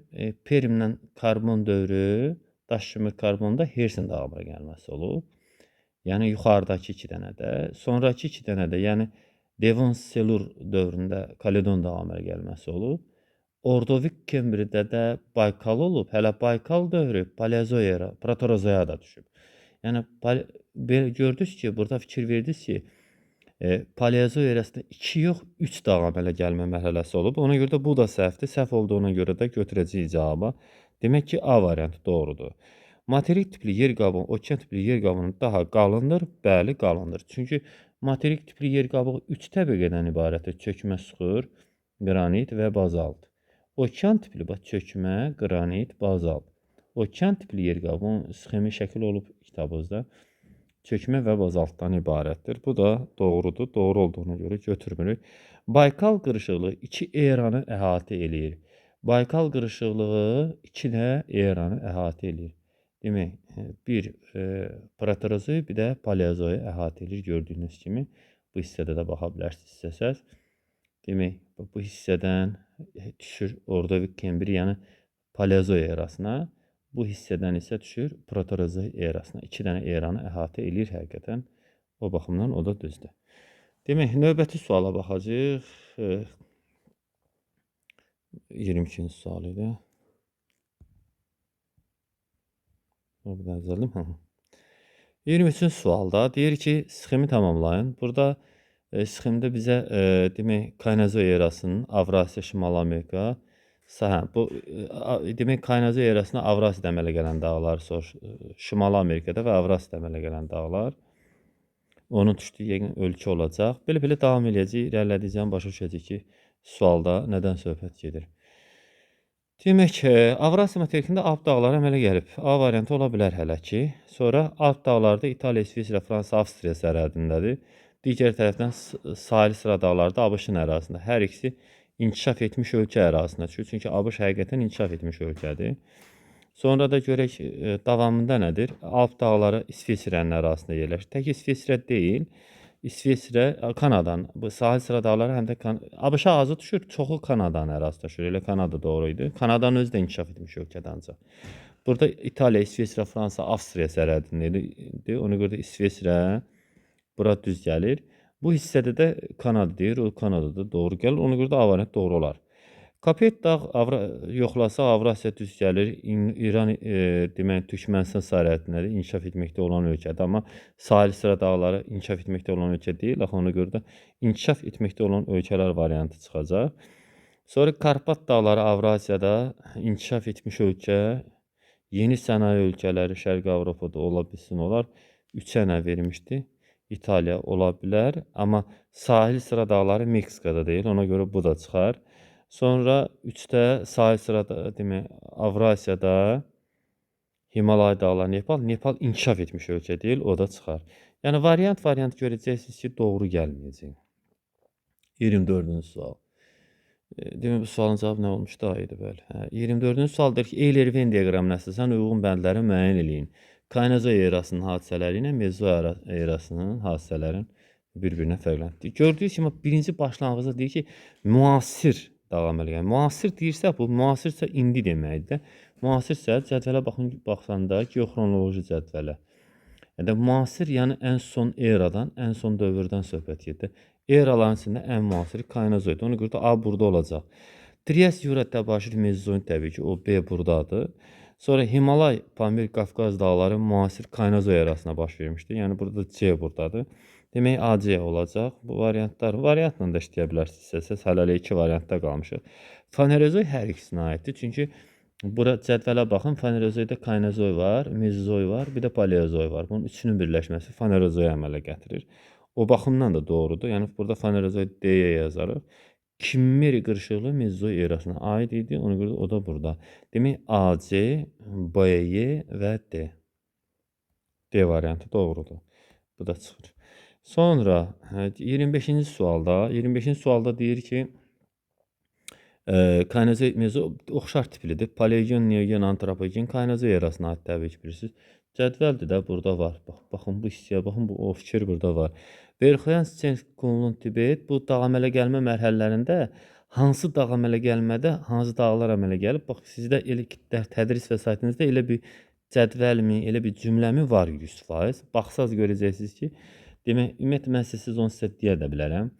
Permlə karbon dövrü, daş kimi karbonda Hersin dağılmaya gəlməsi olub. Yəni yuxarıdakı 2 dənə də, sonrakı 2 dənə də, yəni Devon-Selur dövründə Kaledon dağılmaya gəlməsi olub. Ordovik Kembridə də Baykal olub. Hələ Baykal dövrü Paleozoy era, proterozoya da düşüb. Yəni gördünüz ki, burada fikir verdiniz ki, Paleozoy erasında 2 yox, 3 dağ əmələ gəlmə mərhələsi olub. Ona görə də bu da səhvdir. Səhv olduğuna görə də götürəcəyik cavaba. Demək ki, A variantı doğrudur. Materik tipli yer qabığı okean tipli yer qabığından daha qalındır. Bəli, qalındır. Çünki materik tipli yer qabığı 3 təbəqədən ibarətdir. Çökmə sıxır, qranit və bazalt. Okean tipli bax çökmə, qranit, bazalt. Okean tipli yer qabığı sxemi şəkil olub kitabınızda. Çökmə və bazaltdan ibarətdir. Bu da doğrudur. Doğru olduğuna görə götürmürük. Baykal qırışıqlığı 2 eranı əhatə eləyir. Baykal qırışıqlığı 2 də eranı əhatə eləyir. Demək, bir proterozoy, bir də paleozoyu əhatə eləyir gördüyünüz kimi. Bu hissədə də baxa bilərsiniz istəsəz. Demək, bu hissədən düşür Ordovik Kembriyanı paleozoy erasına. Bu hissədən isə düşür proterozoy erasına. 2 dənə eranı əhatə eləyir həqiqətən. O baxımdan o da düzdür. Demək, növbəti suala baxacağıq. 22-ci sual idi. Bir daha düzəldim. 23-cü sualda deyir ki, sxemi tamamlayın. Burada sxemdə bizə demək Kaynazoy erasının Avrasiya, Şimali Amerika, bu demək Kaynazoy erasına Avrasiyada əmələ gələn dağlar, Şimali Amerikada və Avrasiyada əmələ gələn dağlar. Onun düşdüyü yəqin ölkə olacaq. Belə-belə davam edəcək, irəlilədikcə başa düşəcək ki, sualda nədən söhbət gedir. Demək, Avrasiya materikində Alp dağları əmələ gəlib. A variantı ola bilər hələ ki. Sonra Alp dağları da İtaliya, İsveçrə, Fransa, Avstriya sərhədindədir. Digər tərəfdən sahil sıra dağları da ABŞ-ın ərazisində. Hər ikisi inkişaf etmiş ölkə ərazisində düşür. Çünki ABŞ həqiqətən inkişaf etmiş ölkədir. Sonra da görək davamında nədir? Alp dağları İsveçrənin ərazisində yerləşir. Tək İsveçrə deyil. İsveçrə, Kanadanın, bu sahil sıra dağları həm də ABŞ azı düşür, çoxu Kanadanın ərazisində düşür. Elə Kanada doğru idi. Kanadanın özü də inkişaf etmiş ölkədə ancaq. Burada İtaliya, İsveçrə, Fransa, Avstriya sərhədindədir. Ona görə də İsveçrə bura düz gəlir. Bu hissədə də Kanada deyir. O Kanadada doğru gəlir. Ona görə də A variantı doğru olar. Kapet dağ yoxlasaq Avrasiya düz gəlir. İran demək Türkmənistan sərhədindədir. İnkişaf etməkdə olan ölkədir. Amma sahil sıra dağları inkişaf etməkdə olan ölkə deyil. Axı ona görə də inkişaf etməkdə olan ölkələr variantı çıxacaq. Sonra Karpat dağları Avrasiyada inkişaf etmiş ölkə, yeni sənaye ölkələri Şərqi Avropada ola bilsin olar. 3 dənə vermişdi. İtaliya ola bilər. Amma sahil sıra dağları Meksikada deyil. Ona görə bu da çıxar. Sonra 3-də sahil sırada demək Avrasiyada Himalay dağları, Nepal inkişaf etmiş ölkə deyil, o da çıxar. Yəni variant görəcəksiniz ki, doğru gəlməyəcək. 24-cü sual. Demək bu sualın cavabı nə olmuşdu? A idi bəli. 24-cü sualdır ki, Eyler-Venn diaqramına əsasən uyğun bəndləri müəyyən eləyin. Kaynazoy erasının hadisələri ilə Mezozoy erasının hadisələrin bir-birinə fərqləndirir. Gördüyünüz kimi birinci başlanğıcda deyir ki, müasir dağ əmələ gəlir. Müasir deyirsə, bu müasirsə indi deməkdir. Müasirsə cədvələ baxsanda geoxronoloji cədvələ. Yəni müasir yəni ən son eradan, ən son dövrdən söhbət gedir. Eraların içində ən müasiri Kaynazoydur. Ona görə də A burada olacaq. Trias, Yura, Təbaşir, Mezozoyun təbii ki, o B buradadır. Sonra Himalay, Pamir, Qafqaz dağları müasir Kaynazoy erasına baş vermişdir. Yəni burada C buradadır. Demək AC olacaq. Bu variantla da işləyə bilərsiniz. İstəsəz hələlik 2 variantda qalmışıq. Fanerozoy hər ikisinə aiddir. Çünki bura cədvələ baxın. Fanerozoyda Kaynazoy var, Mezozoy var, bir də Paleozoy var. Bunun üçünün birləşməsi Fanerozoyu əmələ gətirir. O baxımdan da doğrudur. Yəni burada Fanerozoy D-yə yazarıq. Kimmeri qırışıqlı Mezozoy erasına aid idi. Ona görə o da burada. Demək AC, BY və D. D variantı doğrudur. Bu da çıxır. Sonra 25-ci sualda deyir ki, Kaynazoy Mezozoy oxşar tiplidir. Paleogen, neogen, antropogen Kaynazoy erasına aid təbii ki, bilirsiniz. Cədvəldir də burada var. Baxın bu hissəyə, baxın bu o fikir burada var. Verxoyansk, Kunlun, Tibet bu dağ əmələ gəlmə mərhələlərində hansı dağ əmələ gəlmədə, hansı dağlar əmələ gəlib? Bax sizdə elə tədris vəsaitinizdə elə bir cədvəlmi, elə bir cümləmi var 100%. Baxsaz görəcəksiniz ki, demək, ümumiyyətlə mən sizə onu deyə də bilərəm.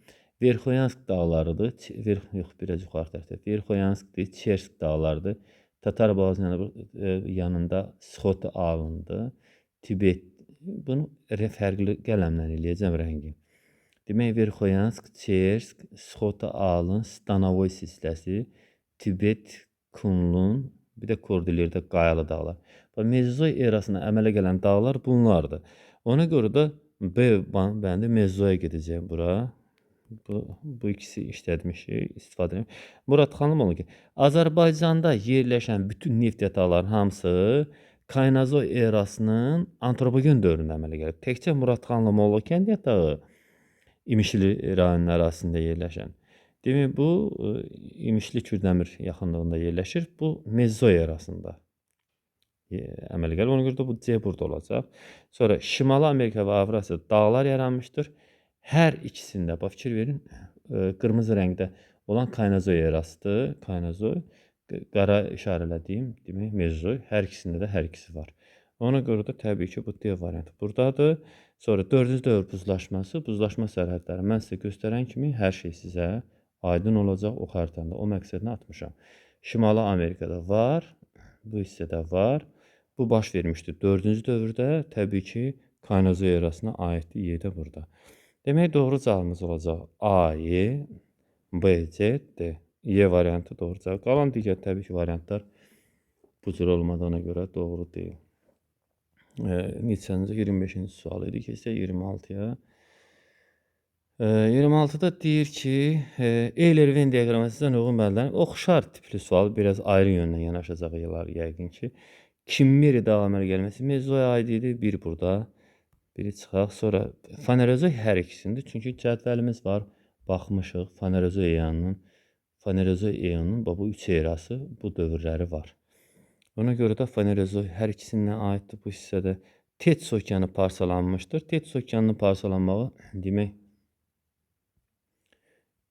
Verxoyansk dağlarıdır. Biraz yuxarı tərəfdə. Verxoyanskdir, Çersk dağlarıdır. Tatar boğazının yanında Sxota alındı. Tibet. Bunu fərqli qələmlə eləyəcəm rəngi. Demək, Verxoyansk, Çersk, Sxota alın, Stanovoy silsiləsi, Tibet, Kunlun, Bir də Kordillerdə qayalı dağlar. Bax, Mezozoy erasına əmələ gələn dağlar bunlardır. Ona görə də B bəndi Mezozoya gedəcək bura. Bu ikisi işlətmişik, istifadə edirik. Murad xanım olur ki, Azərbaycanda yerləşən bütün neft yataqlarının hamısı Kaynazoy erasının antropogen dövründə əmələ gəlib. Təkcə Murad xanla Molla kənd yatağı İmişli rayonunun ərazisində yerləşən. Demək, bu İmişli Kürdəmir yaxınlığında yerləşir. Bu Mezozoy erasında əmələ gəlir. Ona görə də bu C burada olacaq. Sonra Şimali Amerika və Avrasiyada dağlar yaranmışdır. Hər ikisində, bax fikir verin, qırmızı rəngdə olan Kaynazoy erasıdır. Kaynazoy, qara işarələdiyim, demək, Mezozoy. Hər ikisində də hər ikisi var. Ona görə də təbii ki, bu D variantı buradadır. Sonra 4-cü dövr buzlaşması, buzlaşma sərhədləri mən sizə göstərən kimi hər şey sizə aydın olacaq o xəritəndə. O məqsədini atmışam. Şimali Amerikada var, bu hissədə var. Bu baş vermişdir 4-cü dövrdə. Təbii ki, Kaynazoy erasına aiddir. Y də burada. Demək, doğru cavabımız olacaq A, Y, B, C, D. Y variantı doğru cavab. Qalan digər təbii ki, variantlar bu cür olmadığına görə doğru deyil. Neçənci? 25-ci sual idi. Keçək 26-ya. 26-da deyir ki, Euler-Venn diaqramı sizə uyğun bələdlərin oxşar tipli sual biraz ayrı yöndən yanaşacaqlar yəqin ki. Kimmeri davam əmələ gəlməsi Mezozoya aid idi. Bir burada, biri çıxaq. Sonra Fanerozoy hər ikisində. Çünki cədvəlimiz var. Baxmışıq. Fanerozoy eonunun bu 3 erası, bu dövrləri var. Ona görə də Fanerozoy hər ikisinə aiddir bu hissədə. Tets okeanı parçalanmışdır. Tets okeanının parçalanmağı demək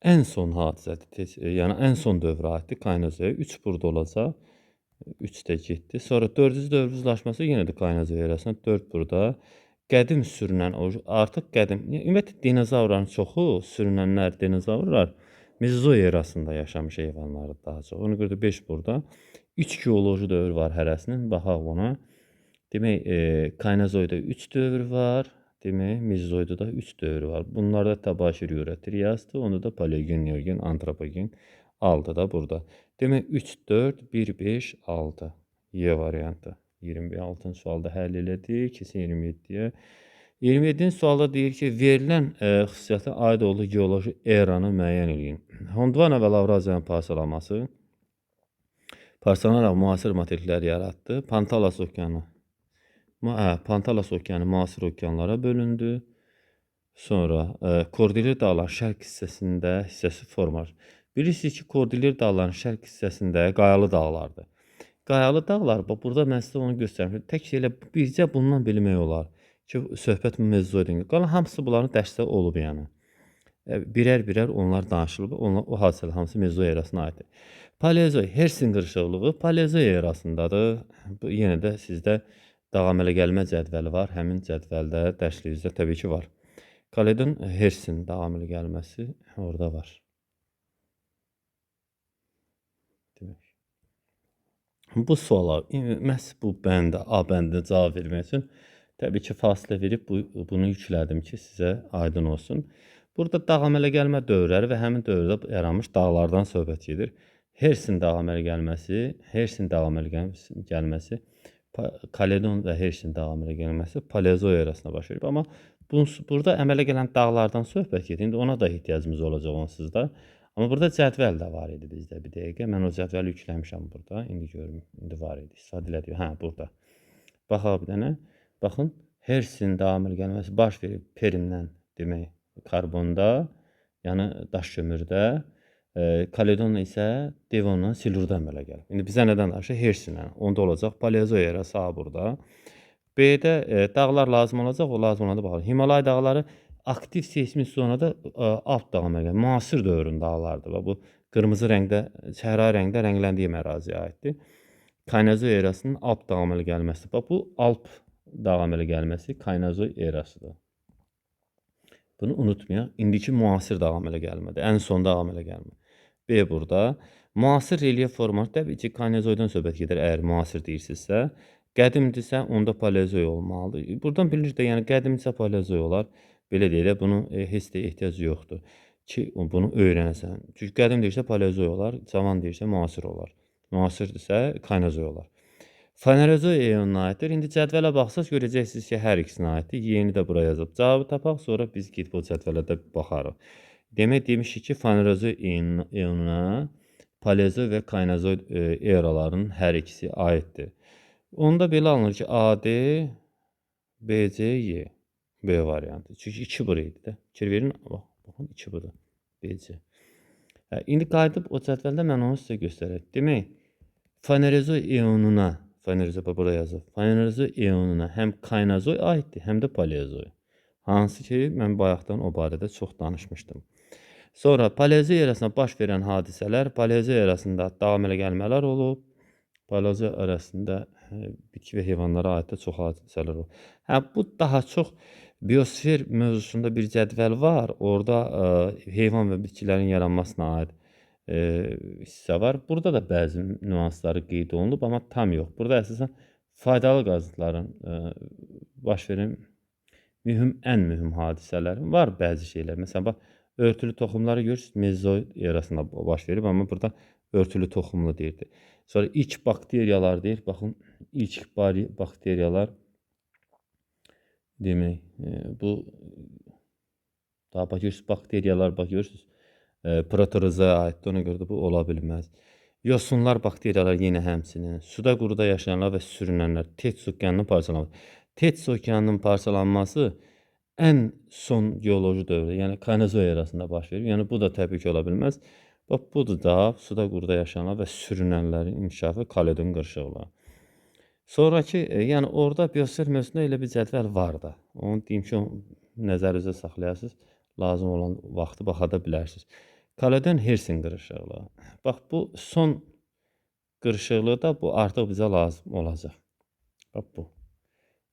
ən son hadisədir. Yəni ən son dövrə aiddir Kaynazoya. 3 burada olacaq. 3 də getdi. Sonra 4-cü dövr buzlaşması yenə də Kaynazoy erasına 4 burada. Qədim sürünən, artıq qədim, ümumiyyətlə dinozavrların çoxu, sürünənlər, dinozavrlar Mezozoy erasında yaşamış heyvanlardır daha çox. Ona görə də 5 burada. 3 geoloji dövr var hərəsinin, baxaq ona. Demək, Kaynazoyda 3 dövr var. Demək, Mezozoyda da 3 dövr var. Bunlarda təbaşir öyrətir, yazdı. Onda da paleogen, neogen, antropogen 6 da burada. Demək, 3, 4, 1, 5, 6. Y variantı. 26-cı sualda həll elədik. Kesin 27-yə. 27-ci sualda deyir ki, verilən xüsusiyyətə aid olduğu geoloji eranı müəyyən edin. Gondwana və Lavraziyanın parçalanması parçalanaraq müasir materiklər yaratdı. Pantalas okeanı müasir okeanlara bölündü. Sonra Kordilyer dağların şərq hissəsi formar. Bilirsiniz ki, Kordilyer dağların şərq hissəsində qayalı dağlardır. Qayalı dağlar, burada mən sizə onu göstərmişəm. Tək elə bircə bundan bilmək olar ki, söhbət Mezozoydan. Qalan hamısı bunların dərsdə olub yəni. Birər-birər onlar danışılıb. O hadisələr hamısı Mezozoy erasına aiddir. Paleozoy, Hersin qırışıqlığı Paleozoy erasındadır. Yenə də sizdə davam əmələ gəlmə cədvəli var. Həmin cədvəldə, dərsliyinizdə təbii ki var. Kaledon Hersin davam əmələ gəlməsi orada var. Demək. Bu suala məhz bu bəndə, A bəndinə cavab vermək üçün təbii ki, fasilə verib bunu yüklədim ki, sizə aydın olsun. Burada dağ əmələ gəlmə dövrləri və həmin dövrdə yaranmış dağlardan söhbət gedir. Hersin dağ əmələ gəlməsi, Kaledon və Hersin dağ əmələ gəlməsi Paleozoy erasına baş verib. Amma burada əmələ gələn dağlardan söhbət gedir. İndi ona da ehtiyacımız olacaq onsuz da. Amma burada cədvəl də var idi bizdə bir dəqiqə. Mən o cədvəli yükləmişəm burada. İndi görüm, indi var idi. İstifadə elədik. Hə, burada. Baxaq bir dənə. Baxın, Hersin dağı əmələ gəlməsi baş verib Perimdən, demək, karbonda, yəni daş kömürdə. Kaledon isə Devondan, Silurda əmələ gəlib. İndi bizə nədən danışır? Hersinlə. Onda olacaq Paleozoy erası burada. B-də dağlar lazım olacaq. O lazım olanda baxalım. Himalay dağları aktiv seismik zonada alt dağ əmələ gəlir. Müasir dövrün dağlardır. Bu qırmızı rəngdə, səhra rəngdə rəngləndiyi əraziyə aiddir. Kaynazoy erasının Alp dağ əmələ gəlməsi. Bu Alp dağ əmələ gəlməsi Kaynazoy erasıdır. Bunu unutmayaq. İndiki müasir dağ əmələ gəlmədir. Ən son dağ əmələ gəlmə. B burada. Müasir relyef forması təbii ki, Kaynazoydan söhbət gedir, əgər müasir deyirsinizsə. Qədimdirsə, onda Paleozoy olmalıdır. Buradan bilinir də, yəni qədimdirsə Paleozoy olar. Belə deyək də, bunun heç də ehtiyac yoxdur ki, bunu öyrənəsən. Çünki qədim deyirsə Paleozoy olar, cavan deyirsə müasir olar. müasirdirsə Kaynozoy olar. Fanerozoy eonuna aiddir. İndi cədvələ baxsaz görəcəksiniz ki, hər ikisinə aiddir. Yeni də bura yazıb. Cavabı tapaq, sonra biz gedib o cədvələ də baxarıq. Demək demişik ki, Fanerozoy eonuna Paleozoy və Kaynozoy eralarının hər ikisi aiddir. Onda belə alınır ki, AD, BC, Y. B variantı. Çünki 2 bura idi də. Fikir verin, baxın 2 budur. BC. İndi qayıdıb o cədvəldə mən onu sizə göstərəcəm. Demək, Fanerozoy eonuna, Fanerozoy burada yazıb. Fanerozoy eonuna həm Kaynozoy aiddir, həm də Paleozoy. Hansı ki, mən bayaqdan o barədə çox danışmışdım. Sonra Paleozoy erasında baş verən hadisələr, Paleozoy erasında davam elə gəlmələr olub. Paleozoy arasında bitki və heyvanlara aid də çox hadisələr olub. Bu daha çox biosfer mövzusunda bir cədvəl var. Orada heyvan və bitkilərin yaranmasına aid hissə var. Burada da bəzi nüansları qeyd olunub, amma tam yox. Burada əsasən faydalı qazıntıların baş verən ən mühüm hadisələrin var bəzi şeylər. Məsələn, bax, örtülü toxumları görürsünüz, Mezozoy erasında baş verib, amma burada örtülü toxumlu deyirdi. Sonra ilk bakteriyalar deyir. Baxın, ilk bakteriyalar demək, bu daha bakıyorsunuz, bakteriyalar bakıyorsunuz. Proterozoya aiddir, ona görə də bu ola bilməz. Yosunlar, bakteriyalar yenə həmçinin. Suda, quruda yaşayanlar və sürünənlər. Tets okeanının parçalanması. Tets okeanının parçalanması ən son geoloji dövrdə, yəni Kaynozoy erasında baş verir. Yəni bu da təbii ki, ola bilməz. Bax, budur da suda, quruda yaşayanlar və sürünənlərin inkişafı Kaledon qırışıqları. Sonraki, yəni orada biosfer mövzusunda elə bir cədvəl var da. Onu deyim ki, nəzərinizə saxlayasınız. Lazım olan vaxtı baxa da bilərsiniz. Kaledon Hersin qırışıqlığı. Bax, bu son qırışıqlığı da bu artıq bizə lazım olacaq. Bax, bu.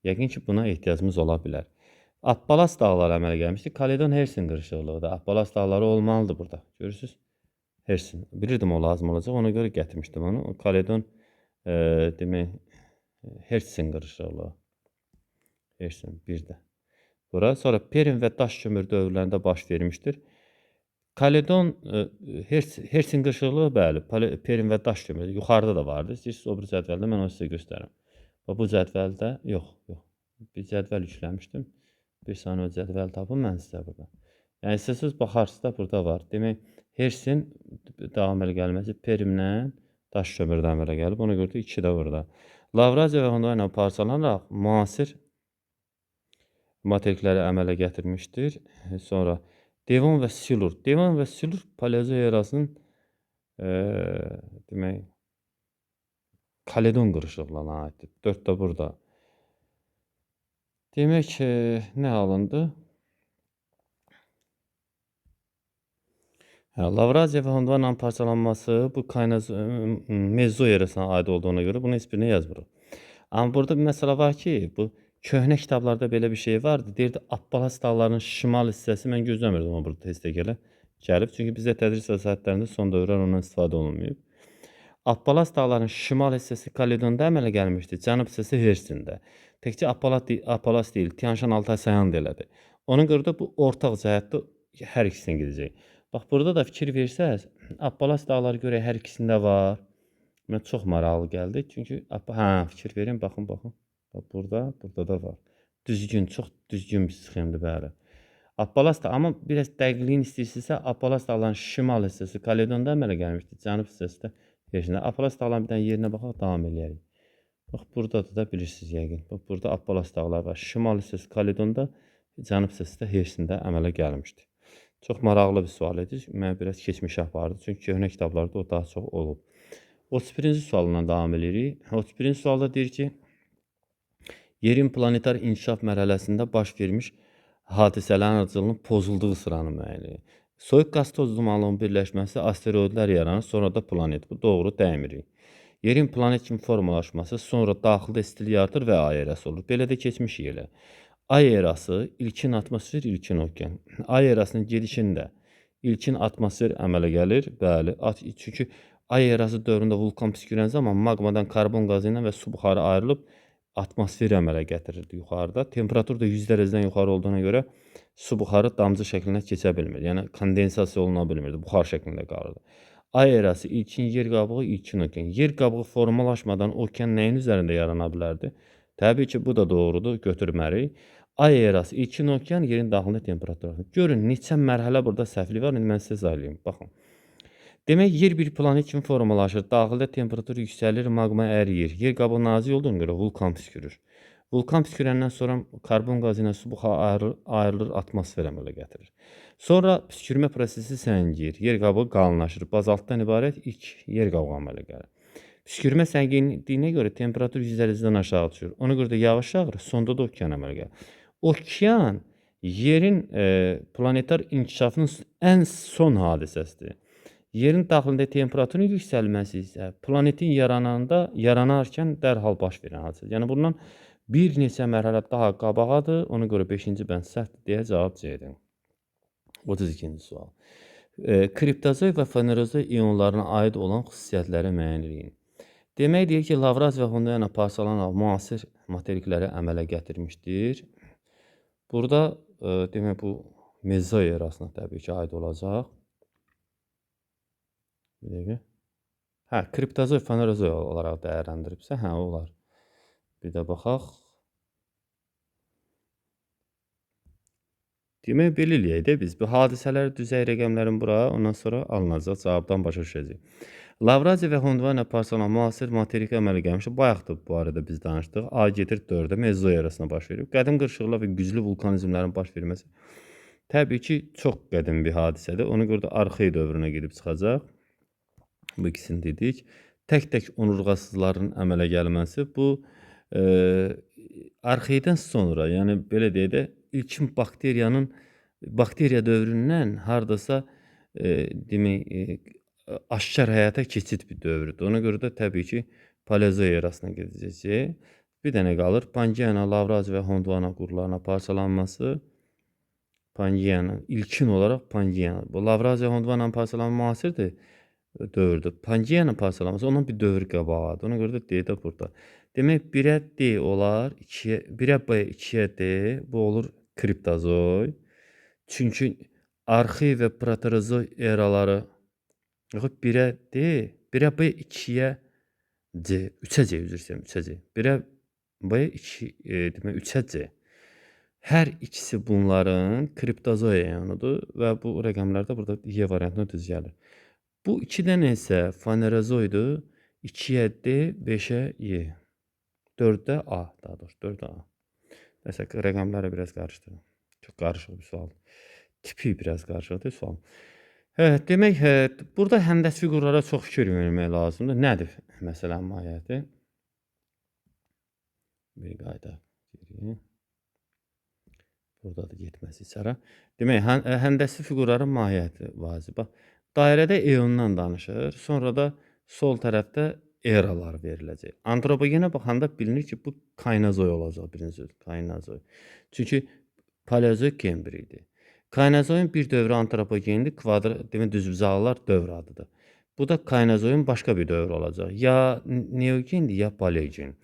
Yəqin ki, buna ehtiyacımız ola bilər. Appalas dağları əmələ gəlmişdi. Kaledon Hersin qırışıqlığı da. Appalas dağları olmalıdır burada. Görürsünüz? Hersin. Bilirdim o lazım olacaq. Ona görə gətirmişdim onu. Kaledon demək, Hersin qırışıqlığı. Hersin bir də. Bura. Sonra Perm və daş kömür dövrlərində baş vermişdir. Kaledon Hersin qırışıqlığı, bəli, Perm və daş kömür yuxarıda da vardır. İstəyirsiniz o bir cədvəldə mən onu sizə göstərim. Bu cədvəldə yox. Bir cədvəl yükləmişdim. Bir saniyə o cədvəl tapım mən sizə burada. Yəni istəyirsiniz baxarsınız da burada var. Demək, Hersin davam elə gəlməsi Permlə daş kömürdən əmələ gəlib. Ona görə də 2 də burada. Lavraziya və Gondwana ilə parçalanaraq müasir materikləri əmələ gətirmişdir. Sonra Devon və Silur. Devon və Silur Paleozoy erasının demək, Kaledon qırışıqlarına aiddir. 4 də burada. Demək, nə alındı? Lavraziya və Gondwananın parçalanması bu Mezozoy erasına aid olduğuna görə bunu heç birinə yazmırıq. Amma burada bir məsələ var ki, bu köhnə kitablarda belə bir şey vardı. Deyirdi, Appalas dağlarının şimal hissəsi, mən gözləmirdim o burada testə gəlib. Çünki bizdə tədris vəsaitlərində son dövrlər ondan istifadə olunmayıb. Appalas dağlarının şimal hissəsi Kaledonda əmələ gəlmişdi, cənub hissəsi Hersində. Təkcə Appalas deyil, Tianşan Altay Sayan da elədi. Ona görə də bu ortaq cəhətdə hər ikisindən gedəcək. Bax, burada da fikir versəz, Appalas dağları görək hər ikisində var. Mən çox maraqlı gəldi. Çünki fikir verin, baxın. Bax, burada da var. Düzgün, çox düzgün bir sxemdir, bəli. Appalas da, amma biraz dəqiqliyin istəyirsinizsə, Appalas dağlarının şimal hissəsi Kaledonda əmələ gəlmişdi, cənub hissəsi də Hersində. Appalas dağlarının bir dənə yerinə baxaq, davam eləyərik. Bax, burada da bilirsiniz yəqin. Bax, burada Appalas dağları var. Şimal hissəsi Kaledonda, cənub hissəsi də Hersində əmələ gəlmişdi. Çox maraqlı bir sual idi. Mən biraz keçmişə apardı. Çünki köhnə kitablarda o daha çox olub. 31-ci sualından davam edirik. 31-ci sualda deyir ki, yerin planetar inkişaf mərhələsində baş vermiş hadisələrin ardıcıllığının pozulduğu sıranı müəyyən edin. Soyuq qaz toz dumanlığının birləşməsi asteroidlər yaranır, sonra da planet. Bu doğru dəymirik. Yerin planet kimi formalaşması, sonra daxildə istilik artır və ay erası olur. Belə də keçmişik elə. Ay erası, ilkin atmosfer, ilkin okean. Ay erasının gedişində ilkin atmosfer əmələ gəlir. Bəli, çünki ay erası dövründə vulkan püskürən zaman maqmadan karbon qazı ilə və su buxarı ayrılıb atmosfer əmələ gətirirdi yuxarıda. Temperatur da 100 dərəcədən yuxarı olduğuna görə su buxarı damcı şəklinə keçə bilmir. Yəni kondensasiya oluna bilmirdi, buxar şəklində qalırdı. Ay erası, ilkin yer qabığı, ilkin okean. Yer qabığı formalaşmadan okean nəyin üzərində yarana bilərdi? Təbii ki, bu da doğrudur, götürməliyik. Ay erası, ilkin okean, yerin daxilində temperatur. Görün, neçə mərhələ burada səhvlik var. İndi mən sizə izah baxın. Demək, yer bir planet kimi formalaşır. Daxildə temperatur yüksəlir, maqma əriyir. Yer qabığı nazik olduğuna görə vulkan püskürür. Vulkan püskürəndən sonra karbon qazı ilə su buxarı ayrılır, atmosfer əmələ gətirir. Sonra püskürmə prosesi səngiyir. Yer qabığı qalınlaşır. Bazaltdan ibarət ilk yer qabığı əmələ gəlir. Püskürmə sənginliyinə görə temperatur 100 dərəcədən aşağı düşür. Ona görə də yağış yağır, sonda da okean əmələ gəlir. Okean yerin planetar inkişafının ən son hadisəsidir. Yerin daxilində temperaturun yüksəlməsi isə planetin yaranarkən dərhal baş verən hadisədir. Yəni bundan bir neçə mərhələ daha qabağadır. Ona görə 5-ci bənd səhvdir deyə cavab C-dir. 32-ci sual. Kriptozoid və fenerozoid ionlarına aid olan xüsusiyyətləri müəyyən edin. Demək deyir ki, Lavraz və Hundayana parçalanaraq müasir materikləri əmələ gətirmişdir. Burada demək bu Mezoy erasına təbii ki aid olacaq. Bir dəqiqə. Hə, kriptozoid, fenerozoid olaraq dəyərləndiribsə, hə, olar. Bir də baxaq. Demək, belə eləyək də biz. Bu hadisələri düzək rəqəmlərin bura, ondan sonra alınacaq, cavabdan başa düşəcək. Lavraziya və Gondwana parçalanan müasir materik əmələ gəlmişdir. Bayaq da bu arada biz danışdıq. A gedir 4-ə, Mezoy erasına baş verib. Qədim qırışıqlar və güclü vulkanizmlərin baş verməsi təbii ki, çox qədim bir hadisədir. Ona görə də arxey dövrünə gedib çıxacaq. Bu ikisini dedik. Tək-tək onurğasızların əmələ gəlməsi bu arxeydən sonra, yəni belə deyək də, ilkin bakteriya dövründən hardasa demək aşkar həyata keçid bir dövrüdür. Ona görə də təbii ki, Paleozoy erasına gedəcək. Bir dənə qalır. Pangea, Lavraziya və Gondwana qurlarına parçalanması. Pangea, ilkin olaraq Pangea. Bu Lavraziya və Gondwana parçalanma müasirdir dövrdür. Pangea parçalanması ondan bir dövr qabağıdır. Ona görə də D də burada. Demək, 1-ə D olar, 1-ə B, 2-ə D. Bu olur kriptozoy. Çünki arxey və proterozoy eraları 1-ə D, 1-ə B, 2-ə C, 3-ə C, üzr istəyirəm, 3-ə C. 1-ə B, 2, 3-ə C. Hər ikisi bunların kriptozoy ionudur və bu rəqəmlərdə burada Y variantına düz gəlir. Bu 2-dən isə fenerozoydur. 2-ə D, 5-ə Y. 4-də A, daha doğrusu 4-də A. Nəsə, rəqəmləri biraz qarışdırdım. Çox qarışıq bir sual. Tipi biraz qarışıqdır sual. Demək, burada həndəs fiqurlara çox fikir vermək lazımdır. Nədir məsələnin mahiyyəti? Bir qayda. Burada da getməsi içərə. Demək, həndəsli fiqurların mahiyyəti vacib. Dairədə eondan danışır. Sonra da sol tərəfdə eralar veriləcək. Antropogenə baxanda bilinir ki, bu kaynazoy olacaq birinci söz. Kaynazoy. Çünki paleozoik Kembr idi. Kaynazoyun bir dövrü antropogendir. Demək, düzbucaqlılar dövr adıdır. Bu da kaynazoyun başqa bir dövr olacaq. Ya neogendir, ya paleogen.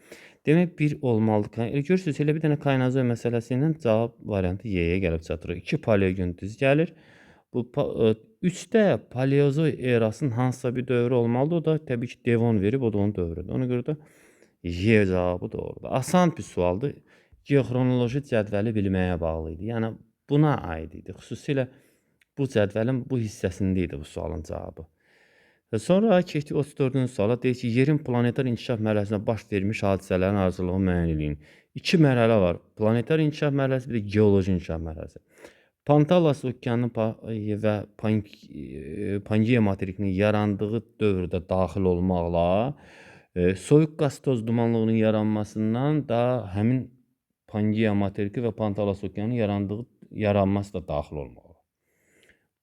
Demək, bir olmalıdır. Görürsünüz, elə bir dənə kaynazoy məsələsi ilə cavab variantı Y-yə gəlib çatırıq. 2 paleogen düz gəlir. Bu 3-də paleozoy erasının hansısa bir dövrü olmalıdır. O da təbii ki, Devon verib, o da onun dövrüdür. Ona görə də Y cavabı doğrudur. Asan bir sualdır. Geoxronoloji cədvəli bilməyə bağlı idi. Yəni, buna aid idi. Xüsusilə bu cədvəlin bu hissəsində idi bu sualın cavabı. Və sonra keçdik 34-cü suala. Deyir ki, yerin planetar inkişaf mərhələsində baş vermiş hadisələrin ardıcıllığı müəyyən edin. 2 mərhələ var. Planetar inkişaf mərhələsi, bir də geoloji inkişaf mərhələsi. Pantalas okeanının və Pangea materikinin yarandığı dövrdə daxil olmaqla soyuq qaz toz dumanlığının yaranmasından da həmin Pangea materiki və Pantalas okeanının yaranması da daxil olmalı.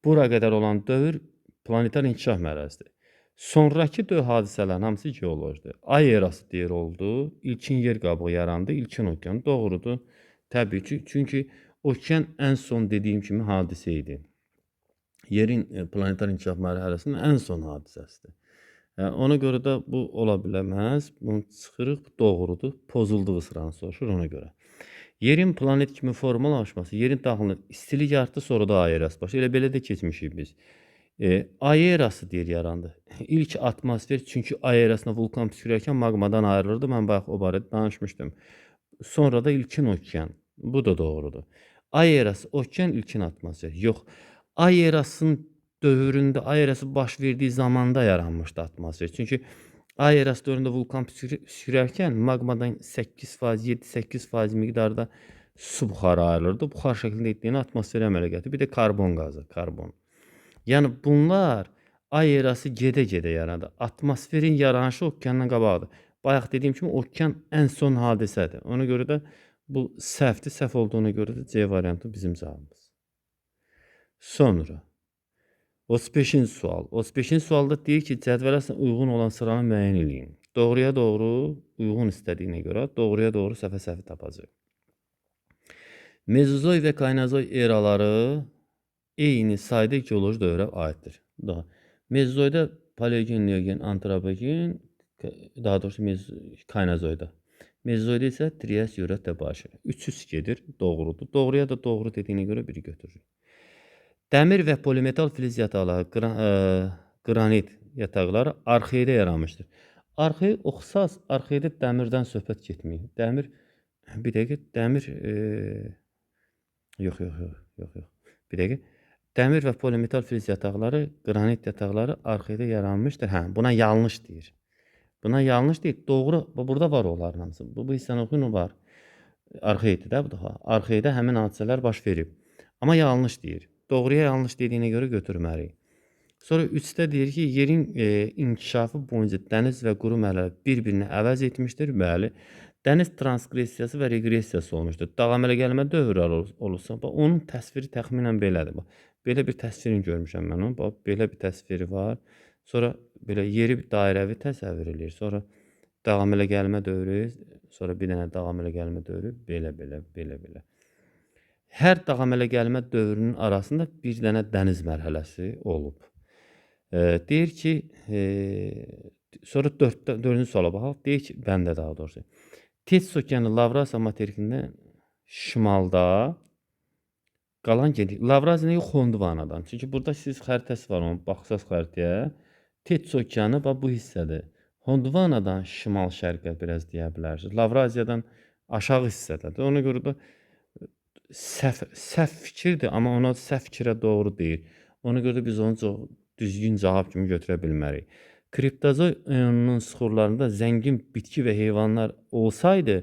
Bura qədər olan dövr planetar inkişaf mərhələsidir. Sonrakı hadisələrin hamısı geolojidir. Ay erası deyir oldu. İlkin yer qabığı yarandı. İlkin okean. Doğrudur. Təbii ki, çünki okean ən son dediyim kimi hadisə idi. Yerin planetar inkişaf mərhələsinin ən son hadisəsidir. Ona görə də bu ola biləməz. Bunu çıxırıq, doğrudur. Pozulduğu sıranı soruşur ona görə. Yerin planet kimi formalaşması, yerin daxilində istilik artdı, sonra da ay erası başlayır. Elə belə də keçmişik biz. Ay erası deyir yarandı. İlk atmosfer çünki ay erasında vulkan püskürərkən maqmadan ayrılırdı. Mən bax o barədə danışmışdım. Sonra da ilkin okean. Bu da doğrudur. Ay erası okean, ilkin atmosfer. Yox. Ay erasının dövründə, ay erası baş verdiyi zamanda yaranmışdı atmosfer. Çünki ay erası dövründə vulkan püskürərkən maqmadan 8%, 7-8% miqdarda su buxarı ayrılırdı. Buxar şəklində etdiyini atmosferə əmələ gətirir. Bir də karbon qazı, karbon. Yəni bunlar ay erası gedə-gedə yarandı. Atmosferin yaranışı okeandan qabaqdır. Bayaq dediyim kimi okean ən son hadisədir. Ona görə də bu səhvdir. Səhv olduğuna görə də C variantı bizim cavabımız. Sonra 35-ci sual. 35-ci sualda deyir ki, cədvələ uyğun olan sıranı müəyyən edin. Doğruya doğru uyğun istədiyinə görə doğruya doğru səhv tapacaq. Mezozoy və Kaynozoy eraları eyni sayda geoloji dövrə aiddir. Mezozoyda paleogen, neogen, antropogen, daha doğrusu Kaynozoyda. Mezozoyda isə Trias, Jurat, Təbaşir. 300 gedir, doğrudur. Doğruya da doğru dediyinə görə biri götürür. Dəmir və polimetal filiz yataqları, qranit yataqları arxedə yaranmışdır. Arxeyə oxsaz, arxedə dəmirdən söhbət getmir. Dəmir, bir dəqiqə, dəmir, yox. Bir dəqiqə. Dəmir və polimetal filiz yataqları, qranit yataqları arxedə yaranmışdır. Hə, buna yanlış deyir. Buna yanlış deyir. Doğru, burada var onların hamısı. Bu hissəni oxuyun, var. Arxedə də bu da. Arxedə həmin hadisələr baş verib. Amma yanlış deyir. Doğruya yanlış dediyinə görə götürməliyik. Sonra 3-də deyir ki, yerin inkişafı boyunca dəniz və quru mərhələ bir-birini əvəz etmişdir. Bəli. Dəniz transqressiyası və reqressiyası olmuşdur. Dağ əmələ gəlmə dövrü olursa, onun təsviri təxminən belədir. Belə bir təsvirini görmüşəm mən onun. Belə bir təsviri var. Sonra belə yeri dairəvi təsəvvür edir. Sonra dağ əmələ gəlmə dövrü, sonra bir dənə dağ əmələ gəlmə dövrü, belə. Hər dağ əmələ gəlmə dövrünün arasında bir dənə dəniz mərhələsi olub. Deyir ki, sonra 4-cü suala baxaq. Deyir ki, bəndə daha doğrusu. Tetsis okeanı Lavrasiya materikindən şimalda qalan geniş. Lavraziya yox, Gondvanadan. Çünki burada siz xəritəsi var, onun baxsaz xəritəyə. Tetsis okeanı bu hissədir. Gondvanadan şimal-şərqə biraz deyə bilərsiniz. Lavraziyadan aşağı hissədədir. Ona görə də səhv fikirdir, amma ona səhv fikrə doğru deyil. Ona görə də biz onu çox düzgün cavab kimi götürə bilmərik. Kriptozoy ionunun süxurlarında zəngin bitki və heyvanlar olsaydı,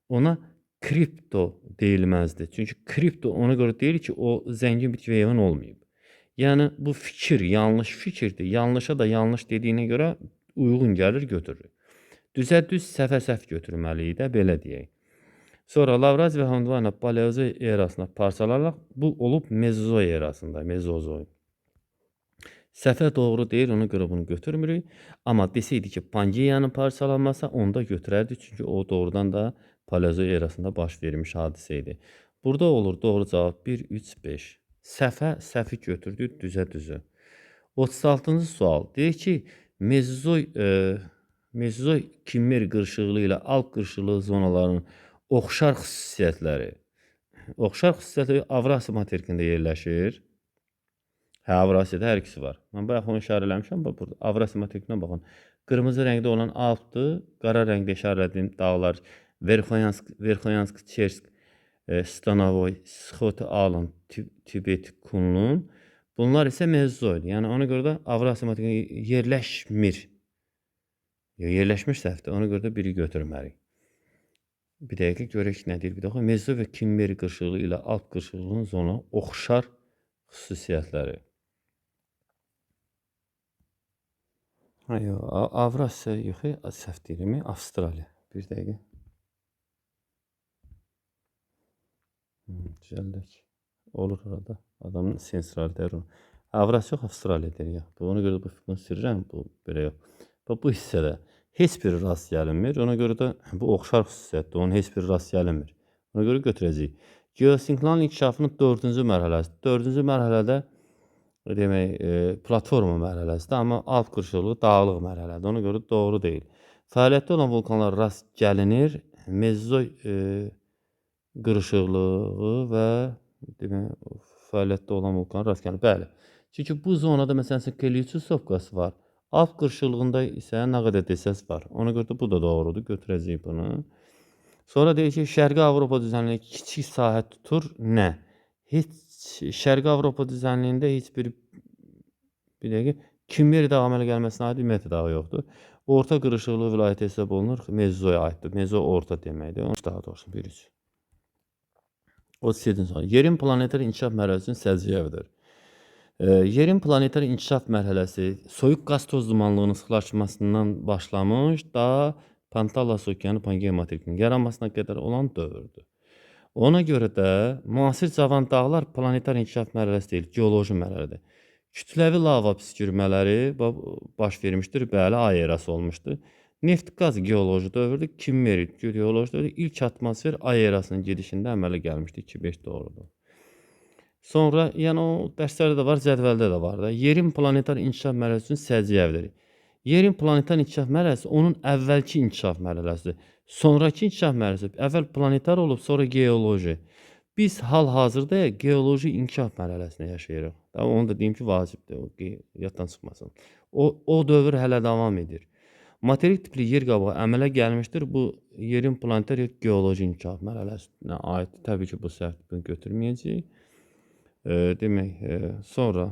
ona kripto deyilməzdi. Çünki kripto ona görə deyir ki, o zəngin bitki və heyvan olmayıb. Yəni bu fikir yanlış fikirdir. Yanlışa da yanlış dediyinə görə uyğun gəlir, götürür. Düzə düz, səhv götürməliyik də, belə deyək. Sonra Lavraziya və Gondvana Paleozoy erasına parçalanaraq bu olub Mezozoy erasında, Mezozoy. Səhvə doğru deyir, ona görə bunu götürmürük. Amma desəydi ki, Pangeyanın parçalanması onda götürərdik. Çünki o doğrudan da Paleozoy erasında baş vermiş hadisə idi. Burada olur doğru cavab 1, 3, 5. Səhvi götürdük, düzə. 36-cı sual. Deyir ki, Mezozoy Kimmer qırışıqlığı ilə Alp qırışıqlığı zonalarının oxşar xüsusiyyətləri Avrasiya materikində yerləşir. Hə, Avrasiyada hər ikisi var. Mən bayaq onu işarələmişəm. Burada Avrasiya materikinə baxın. Qırmızı rəngdə olan Alpdır, qara rəngdə işarələdiyim dağlar Verxoyansk, Çersk, Stanovoy, Sxoti Alın, Tibet, Kunlun. Bunlar isə Mezozoydur. Yəni ona görə də Avrasiya materikində yerləşmir. Yerləşmir səhvdir. Ona görə də biri götürməliyik. Bir dəqiqə görək nə deyir bir dəqiqə. Mezozoy və Kimmer qırışıqlığı ilə Alp qırışıqlığının zona oxşar xüsusiyyətləri. Avrasiya yox, səhv deyirəm, Avstraliya. Bir dəqiqə. Düzəldək. Olur arada. Adamın sensorları. Avrasiya yox, Avstraliya deyir ya. Ona görə də bunu sürürəm, bu belə yox. Bu hissədə heç bir rast gəlinmir. Ona görə də bu oxşar xüsusiyyətdir. Onun heç bir rast gəlinmir. Ona görə götürəcəyik. Geosinkronun inkişafının 4-cü mərhələsi. 4-cü mərhələdə demək, platforma mərhələsidir, amma Alp qırışıqlığı dağlıq mərhələdir. Ona görə doğru deyil. Fəaliyyətdə olan vulkanlar rast gəlinir. Mezozoy qırışıqlığı və demək, fəaliyyətdə olan vulkanlar rast gəlinir. Bəli. Çünki bu zonada məsələn Kelyuçusovkası var. Alp qırşıqlığında isə nə qədər desəz var. Ona görə də bu da doğrudur. Götürəcəyik bunu. Sonra deyir ki, Şərqi Avropa düzənliyi kiçik sahə tutur. Nə? Heç Şərqi Avropa düzənliyində heç bir dəqiqə Kimmerdə əmələ gəlməsinə aid ümumiyyətlə dağı yoxdur. Orta qırışıqlı vilayət hesab olunur. Mezoya aiddir. Mezo orta deməkdir. Daha doğrusu bir üç. 37-ci sual. Yerin planetar inkişaf mərhələsinin səciyyəvidir. Yerin planetar inkişaf mərhələsi soyuq qaz toz dumanlığının sıxlaşmasından başlamış, da Pantalas okeanı Pangea materikinin yaranmasına qədər olan dövrdür. Ona görə də müasir cavan dağlar planetar inkişaf mərhələsi deyil, geoloji mərhələdir. Kütləvi lava püskürmələri baş vermişdir, bəli, ay erası olmuşdur. Neft qaz geoloji dövrdür, kimmerit geoloji dövrdür. İlk atmosfer ay erasının gedişində əmələ gəlmişdir, 2-5 doğrudur. Sonra, yəni o dərslərdə də var, cədvəldə də var da. Yerin planetar inkişaf mərhələsinin səciyyəvidir. Yerin planetar inkişaf mərhələsi onun əvvəlki inkişaf mərhələsidir. Sonraki inkişaf mərhələsi əvvəl planetar olub, sonra geoloji. Biz hal-hazırda geoloji inkişaf mərhələsində yaşayırıq. Onu da deyim ki, vacibdir, yaddan çıxmasın. O dövr hələ davam edir. Materik tipli yer qabağı əmələ gəlmişdir. Bu yerin planetar geoloji inkişaf mərhələsinə aid. Təbii ki, bu səhvini götürməyəcəyik. Demək, sonra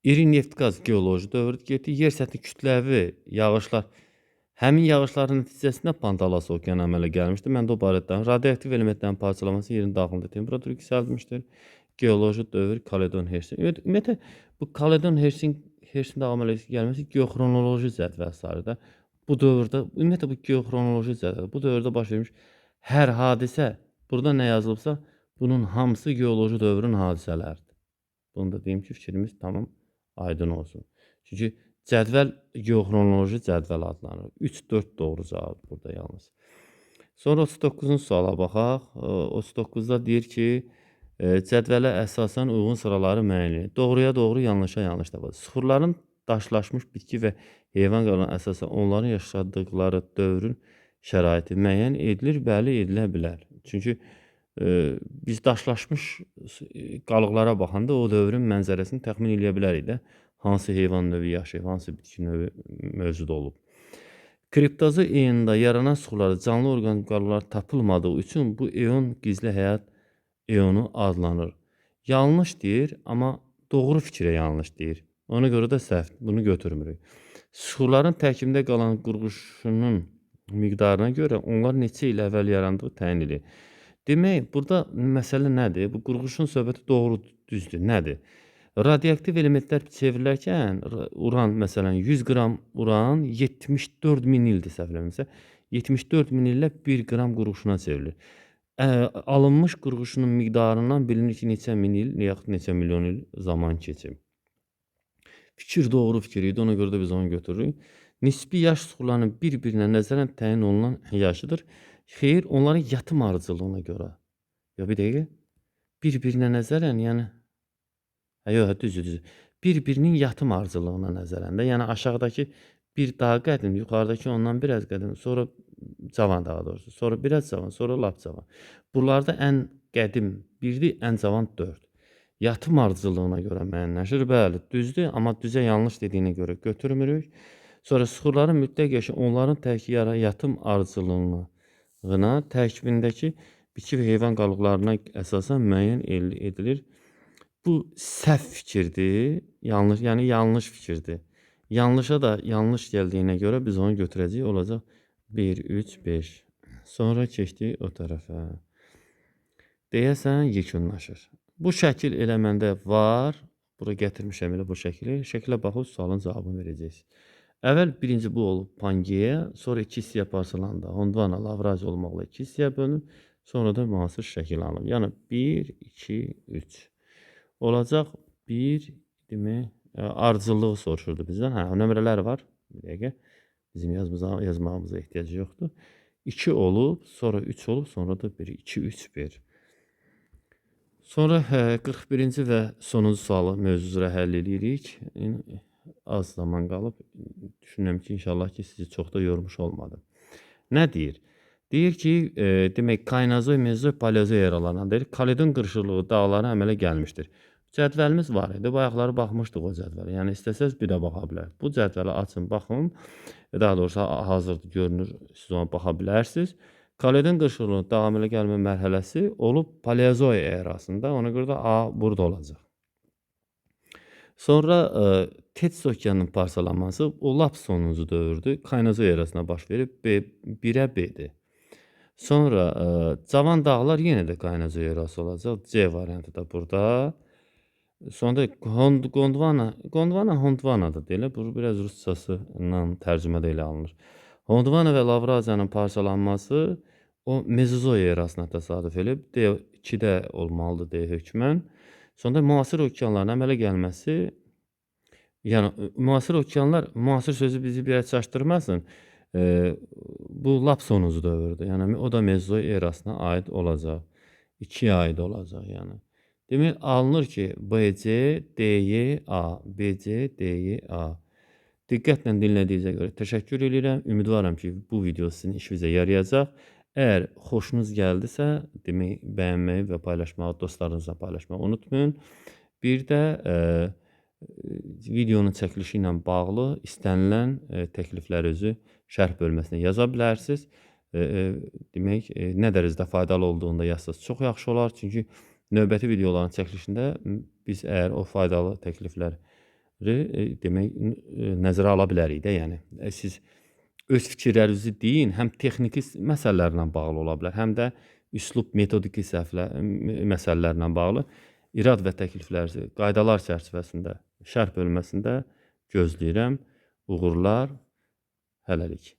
iri neft qaz geoloji dövrdə getdi. Yer səthi kütləvi yağışlar, həmin yağışların nəticəsində Pantalas okeanı əmələ gəlmişdir. Mən də o barədə radioaktiv elementlərin parçalanması yerin daxilində temperatur yüksəltmişdir. Geoloji dövr Kaledon Hersin. Ümumiyyətlə bu Kaledon Hersin əmələ gəlməsi geoxronoloji cədvəl sayılır da. Bu dövrdə ümumiyyətlə bu geoxronoloji cədvəl. Bu dövrdə baş vermiş hər hadisə, burada nə yazılıbsa, bunun hamısı geoloji dövrün hadisələridir. Bunu da deyim ki, fikrimiz tamam aydın olsun. Çünki cədvəl geoxronoloji cədvəl adlanır. 3-4 doğru cavab burada yalnız. Sonra 39-cu suala baxaq. 39-da deyir ki, cədvələ əsasən uyğun sıraları müəyyən edin. Doğruya doğru, yanlışa yanlış tapılır. Süxurların daşlaşmış bitki və heyvan qalanına əsasən onların yaşadıkları dövrün şəraiti müəyyən edilir, bəli, edilə bilər. Çünki biz daşlaşmış qalıqlara baxanda o dövrün mənzərəsini təxmin edə bilərik də. Hansı heyvan növü yaşayıb, hansı bitki növü mövcud olub. Kriptozu eonunda yaranan suxularda canlı orqanik qalıqlar tapılmadığı üçün bu eon gizli həyat eonu adlanır. Yanlış deyir, amma doğru fikrə yanlış deyir. Ona görə də səhv, bunu götürmürük. Suxuların tərkibində qalan qurğuşunun miqdarına görə onlar neçə il əvvəl yarandığı təyin edilir. Demək, burada məsələ nədir? Bu qurğuşun söhbəti doğru, düzdür. Nədir? Radioaktiv elementlər çevrilərkən, uran, məsələn, 100 qram uran 74 min ildir səhvləmirəmsə, 74 min illə 1 qram qurğuşuna çevrilir. Alınmış qurğuşunun miqdarından bilinir ki, neçə min il, yaxud neçə milyon il zaman keçib. Fikir doğru fikir idi, ona görə də biz onu götürürük. Nisbi yaş suxularının bir-birinə nəzərən təyin olunan yaşıdır. Xeyr, onların yatım ardıcıllığına görə. Ya bir dəqiqə. Bir-birinə nəzərən, yəni yox, düzdür. Bir-birinin yatım ardıcıllığına nəzərən də, yəni aşağıdakı bir daha qədim, yuxarıdakı ondan biraz qədim, sonra cavan daha doğrusu, sonra biraz cavan, sonra lap cavan. Bunlarda ən qədim 1-dir, ən cavan 4. Yatım ardıcıllığına görə müəyyənləşir. Bəli, düzdür, amma düzə yanlış dediyinə görə götürmürük. Sonra suxurların mütləq yaşı onların tərkib yatım ardıcıllığına tərkibindəki bitki və heyvan qalıqlarına əsasən müəyyən edilir. Bu səhv fikirdir, yanlış, yəni yanlış fikirdir. Yanlışa da yanlış gəldiyinə görə biz onu götürəcəyik, olacaq 1, 3, 5. Sonra keçdik o tərəfə. Deyəsən yekunlaşır. Bu şəkil elə məndə var. Bura gətirmişəm elə bu şəkili. Şəkilə baxıb sualın cavabını verəcəksiniz. Əvvəl birinci bu olub Pangea, sonra 2 hissəyə parçalandı. Gondwana, Lavraziya olmaqla 2 hissəyə bölünüb, sonra da müasir şəkil alınıb. Yəni 1, 2, 3. Olacaq 1, demək, ardıcıllığı soruşurdu bizdən. Hə, nömrələr var. Bir dəqiqə. Bizim yazmağımıza ehtiyac yoxdur. 2 olub, sonra 3 olub, sonra da 1, 2, 3, 1. Sonra 41-ci və sonuncu sualı mövzu üzrə həll edirik. Az zaman qalıb. Düşünürəm ki, inşallah ki, sizi çox da yormuş olmadım. Nə deyir? Deyir ki, demək, Kaynazoy, Mezozoy, Paleozoy eralarından deyir. Kaledon qırışıqlığı dağları əmələ gəlmişdir. Cədvəlimiz var idi. Bayaqları baxmışdıq o cədvələ. Yəni istəsəz bir də baxa bilərsiniz. Bu cədvələ açın, baxın. Daha doğrusu hazırda görünür, siz ona baxa bilərsiniz. Kaloidin qırışıqlığının davam elə gəlmə mərhələsi olub Paleozoy erasında. Ona görə də A burada olacaq. Sonra Tets okeanının parçalanması o lap sonuncu dövrdür. Kaynozoy erasına baş verib 1-ə B-dir. Sonra Cavan dağlar yenə də Kaynozoy erası olacaq. C variantı da burada. Sonra Gondvana da deyilir. Bu biraz Ruscasından tərcümə də elə alınır. Gondvana və Lavraziyanın parçalanması o Mezozoy erasına təsadüf edib. D2-də olmalıdır deyə hökmən. Sonra müasir okeanların əmələ gəlməsi, yəni müasir okeanlar, müasir sözü bizi bir çaşdırmasın. Bu lap sonuncu dövrdür. Yəni o da Mezozoy erasına aid olacaq. 2-yə aid olacaq yəni. Demək alınır ki, BC, DY, A, BC, DY, A. Diqqətlə dinlədiyinizə görə təşəkkür edirəm. Ümidvaram ki, bu video sizin işinizə yarayacaq. Əgər xoşunuz gəldisə, demək bəyənməyi və paylaşmağı, dostlarınızla paylaşmağı unutmayın. Bir də videonun çəkilişi ilə bağlı istənilən təkliflərinizi şərh bölməsinə yaza bilərsiniz. Demək, nə dərəcədə faydalı olduğunu da yazsanız çox yaxşı olar. Çünki növbəti videoların çəkilişində biz əgər o faydalı təklifləri demək nəzərə ala bilərik də, yəni siz öz fikirlərinizi deyin, həm texniki məsələlərlə bağlı ola bilər, həm də üslub metodiki məsələlərlə bağlı irad və təkliflərinizi qaydalar çərçivəsində şərh bölməsində gözləyirəm. Uğurlar, hələlik.